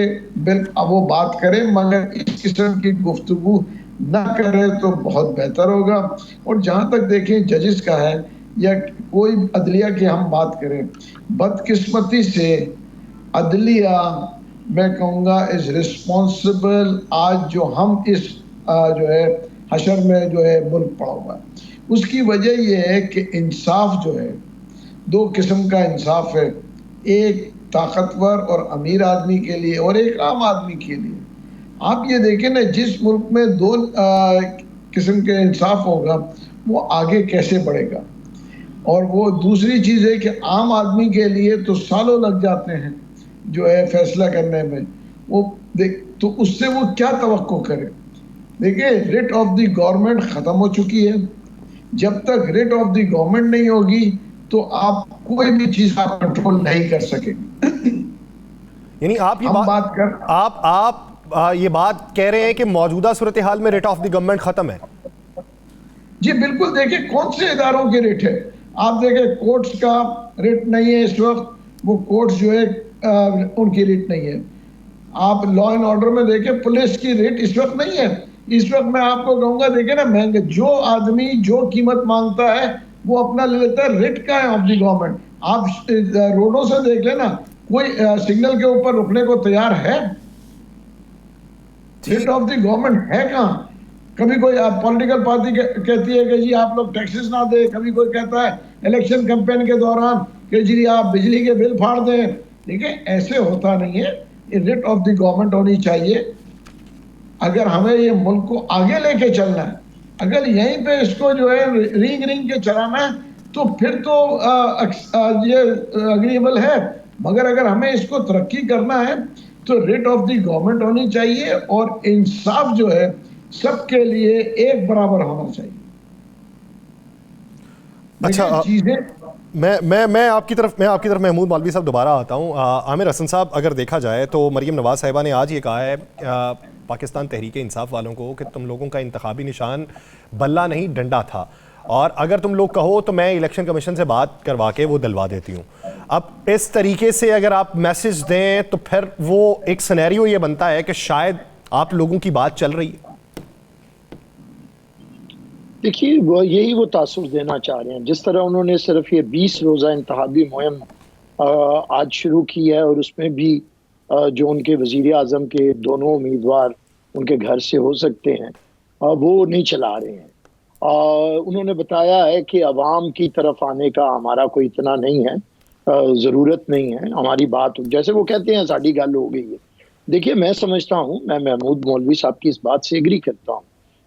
अब वो बात करें मगर इस किस्म की गुफ्तगू ना करें तो बहुत बेहतर होगा। और जहाँ तक देखें जजेस का है या कोई अदलिया की हम बात करें, बदकिस्मती से अदलिया, मैं कहूँगा, इज रिस्पॉन्सिबल। आज जो हम इस जो है हशर में जो है मुल्क पड़ा हुआ है। उसकी वजह यह है कि इंसाफ जो है, दो किस्म का इंसाफ है, एक ताकतवर और अमीर आदमी के लिए और एक आम आदमी के लिए। आप ये देखें ना, जिस मुल्क में दो किस्म के इंसाफ होगा वो आगे कैसे बढ़ेगा। और वो दूसरी चीज़ है कि आम आदमी के लिए तो सालों लग जाते हैं जो है फैसला करने में, वो देख तो उससे वो क्या तवक्को करे। देखिए, रिट ऑफ द गवर्नमेंट ख़त्म हो चुकी है। जब तक रिट ऑफ द गवर्नमेंट नहीं होगी तो आप कोई भी चीज़ आप कंट्रोल नहीं कर सकेंगे। यानी आप ये हम बात बात कर आप ये बात कह रहे हैं कि मौजूदा सूरत हाल में रिट ऑफ द गवर्नमेंट खत्म है? जी बिल्कुल। देखिए, कौन से इदारों के रिट है, आप देखें कोर्ट्स का रिट नहीं है इस वक्त, वो कोर्ट्स जो है उनकी रिट नहीं है। आप लॉ एंड ऑर्डर में देखें, पुलिस की रिट इस वक्त नहीं है। इस वक्त मैं आपको कहूंगा, देखें ना, महंगे जो आदमी जो कीमत मांगता है वो अपना ले लेता है। रिट का है ऑफ द गवर्नमेंट। आप रोडों से देख लेना, कोई सिग्नल के ऊपर रुकने को तैयार है? रिट ऑफ द गवर्नमेंट है कहाँ? कभी कोई पॉलिटिकल पार्टी कहती है कि जी आप लोग टैक्सेस ना दे, कभी कोई कहता है इलेक्शन कैंपेन के दौरान कि जी आप बिजली के बिल फाड़ दें। देखिए, ऐसे होता नहीं है। रिट ऑफ द गवर्नमेंट होनी चाहिए। अगर हमें ये मुल्क को आगे लेके चलना है, अगर यहीं पे इसको जो है रिंग रिंग के चलाना है, तो फिर तो ये अग्रीएबल है। मगर अगर हमें इसको तरक्की करना है तो रिट ऑफ द गवर्नमेंट होनी चाहिए और इंसाफ जो है सबके लिए एक बराबर होना चाहिए। अच्छा, चीजें मैं आपकी तरफ महमूद मौलवी साहब दोबारा आता हूँ। आमिर हसन साहब, अगर देखा जाए तो मरीम नवाज साहिबा ने आज ये कहा है पाकिस्तान तहरीक इंसाफ वालों को कि तुम लोगों का इंतखाबी निशान बल्ला नहीं डंडा था, और अगर तुम लोग कहो तो मैं इलेक्शन कमीशन से बात करवा के वो दिलवा देती हूँ। अब इस तरीके से अगर आप मैसेज दें तो फिर वो एक सिनेरियो ये बनता है कि शायद आप लोगों की बात चल रही है। देखिए, वो तासुर देना चाह रहे हैं। जिस तरह उन्होंने सिर्फ ये 20 रोज़ा इंतखाबी मुहिम आज शुरू की है, और उसमें भी जो उनके वज़ीर आज़म के दोनों उम्मीदवार उनके घर से हो सकते हैं, वो नहीं चला रहे हैं। उन्होंने बताया है कि अवाम की तरफ आने का हमारा कोई इतना नहीं है, ज़रूरत नहीं है, हमारी बात जैसे वो कहते हैं साड़ी गल हो गई है। देखिए, मैं समझता हूँ, मैं महमूद मौलवी साहब की इस बात से एग्री करता हूँ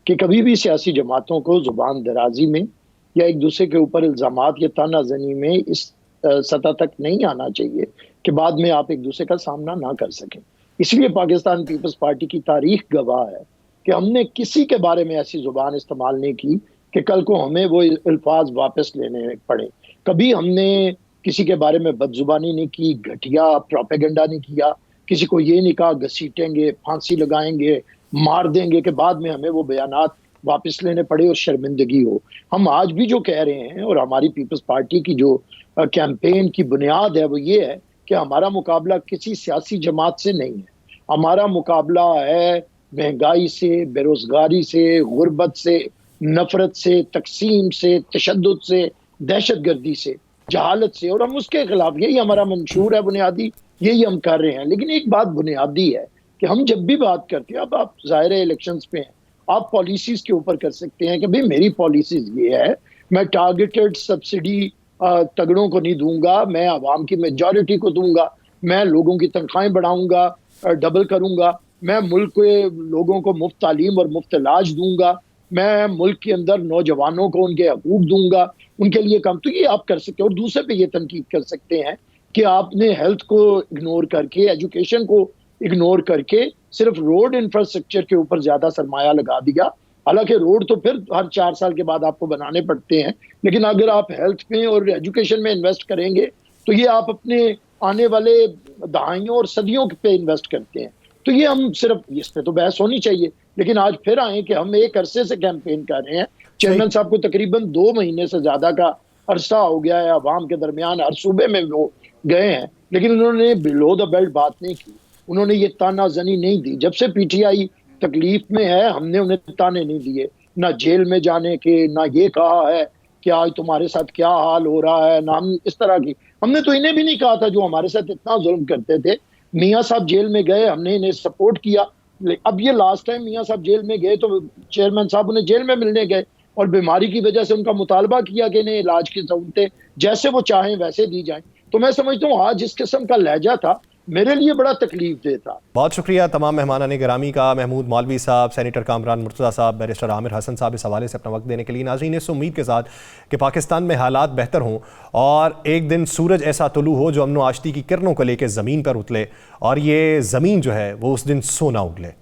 कि कभी भी सियासी जमातों को जुबान दराजी में या एक दूसरे के ऊपर इल्ज़ामात या तानाज़नी में इस सतह तक नहीं आना चाहिए कि बाद में आप एक दूसरे का सामना ना कर सकें। इसलिए पाकिस्तान पीपल्स पार्टी की तारीख गवाह है कि हमने किसी के बारे में ऐसी जुबान इस्तेमाल नहीं की कि कल को हमें वो अल्फाज वापस लेने पड़े। कभी हमने किसी के बारे में बदजुबानी नहीं की, घटिया प्रोपेगेंडा नहीं किया, किसी को ये नहीं कहा घसीटेंगे, फांसी लगाएंगे, मार देंगे कि बाद में हमें वो बयानात वापस लेने पड़े और शर्मिंदगी हो। हम आज भी जो कह रहे हैं, और हमारी पीपल्स पार्टी की जो कैंपेन की बुनियाद है वो ये है कि हमारा मुकाबला किसी सियासी जमात से नहीं है। हमारा मुकाबला है महंगाई से, बेरोजगारी से, गुर्बत से, नफरत से, तकसीम से, तशद्दुद से, दहशतगर्दी से, जहालत से, और हम उसके खिलाफ, यही हमारा मंशूर है बुनियादी, यही हम कर रहे हैं। लेकिन एक बात बुनियादी है कि हम जब भी बात करते हैं, अब आप ज़ाहिर है इलेक्शंस पे हैं, आप पॉलिसीज के ऊपर कर सकते हैं कि भाई मेरी पॉलिसीज ये है, मैं टारगेटेड सब्सिडी तगड़ों को नहीं दूंगा, मैं आवाम की मेजॉरिटी को दूंगा, मैं लोगों की तनख्वाहें बढ़ाऊंगा, डबल करूंगा, मैं मुल्क के लोगों को मुफ्त तालीम और मुफ्त इलाज दूंगा, मैं मुल्क के अंदर नौजवानों को उनके हकूक दूंगा, उनके लिए काम। तो ये आप कर सकते हैं। और दूसरे पे ये तनकीद कर सकते हैं कि आपने हेल्थ को इग्नोर करके, एजुकेशन को इग्नोर करके सिर्फ रोड इंफ्रास्ट्रक्चर के ऊपर ज्यादा सरमाया लगा दिया। हालांकि रोड तो फिर हर 4 साल के बाद आपको बनाने पड़ते हैं, लेकिन अगर आप हेल्थ में और एजुकेशन में इन्वेस्ट करेंगे तो ये आप अपने आने वाले दहाइयों और सदियों पे इन्वेस्ट करते हैं। तो ये हम सिर्फ इस पे तो बहस होनी चाहिए। लेकिन आज फिर आए कि हम एक अरसे से कैंपेन कर रहे हैं। चेयरमैन साहब को तकरीबन 2 महीने से ज्यादा का अरसा हो गया है, अवाम के दरमियान हर सूबे में वो गए हैं, लेकिन उन्होंने बिलो द बेल्ट बात नहीं की, उन्होंने ये तानाजनी नहीं दी। जब से पीटीआई तकलीफ में है, हमने उन्हें ताने नहीं दिए, ना जेल में जाने के, ना ये कहा है कि आज तुम्हारे साथ क्या हाल हो रहा है, ना हम इस तरह की। हमने तो इन्हें भी नहीं कहा था जो हमारे साथ इतना जुल्म करते थे। मियाँ साहब जेल में गए, हमने इन्हें सपोर्ट किया, अब ये लास्ट टाइम मियाँ साहब जेल में गए तो चेयरमैन साहब उन्हें जेल में मिलने गए और बीमारी की वजह से उनका मुतालबा किया कि इन्हें इलाज की सहूलतें जैसे वो चाहें वैसे दी जाएं। तो मैं समझता हूँ आज जिस किस्म का लहजा था मेरे लिए बड़ा तकलीफ दे था। बहुत शुक्रिया तमाम मेहमानाने गिरामी का, महमूद मौलवी साहब, सेनेटर कामरान मुर्तज़ा साहब, बैरिस्टर आमिर हसन साहब, इस हवाले से अपना वक्त देने के लिए। नाज़रीन, इस उम्मीद के साथ कि पाकिस्तान में हालात बेहतर हों और एक दिन सूरज ऐसा तुलू हो जो अमन आश्ती की किरणों को लेकर ज़मीन पर उतले और ये ज़मीन जो है वो उस दिन सोना उगले।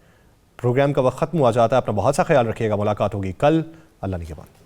प्रोग्राम का वक्त ख़त्म हुआ जाता है। अपना बहुत सा ख्याल रखिएगा। मुलाकात होगी कल। अल्लाह निगहबान।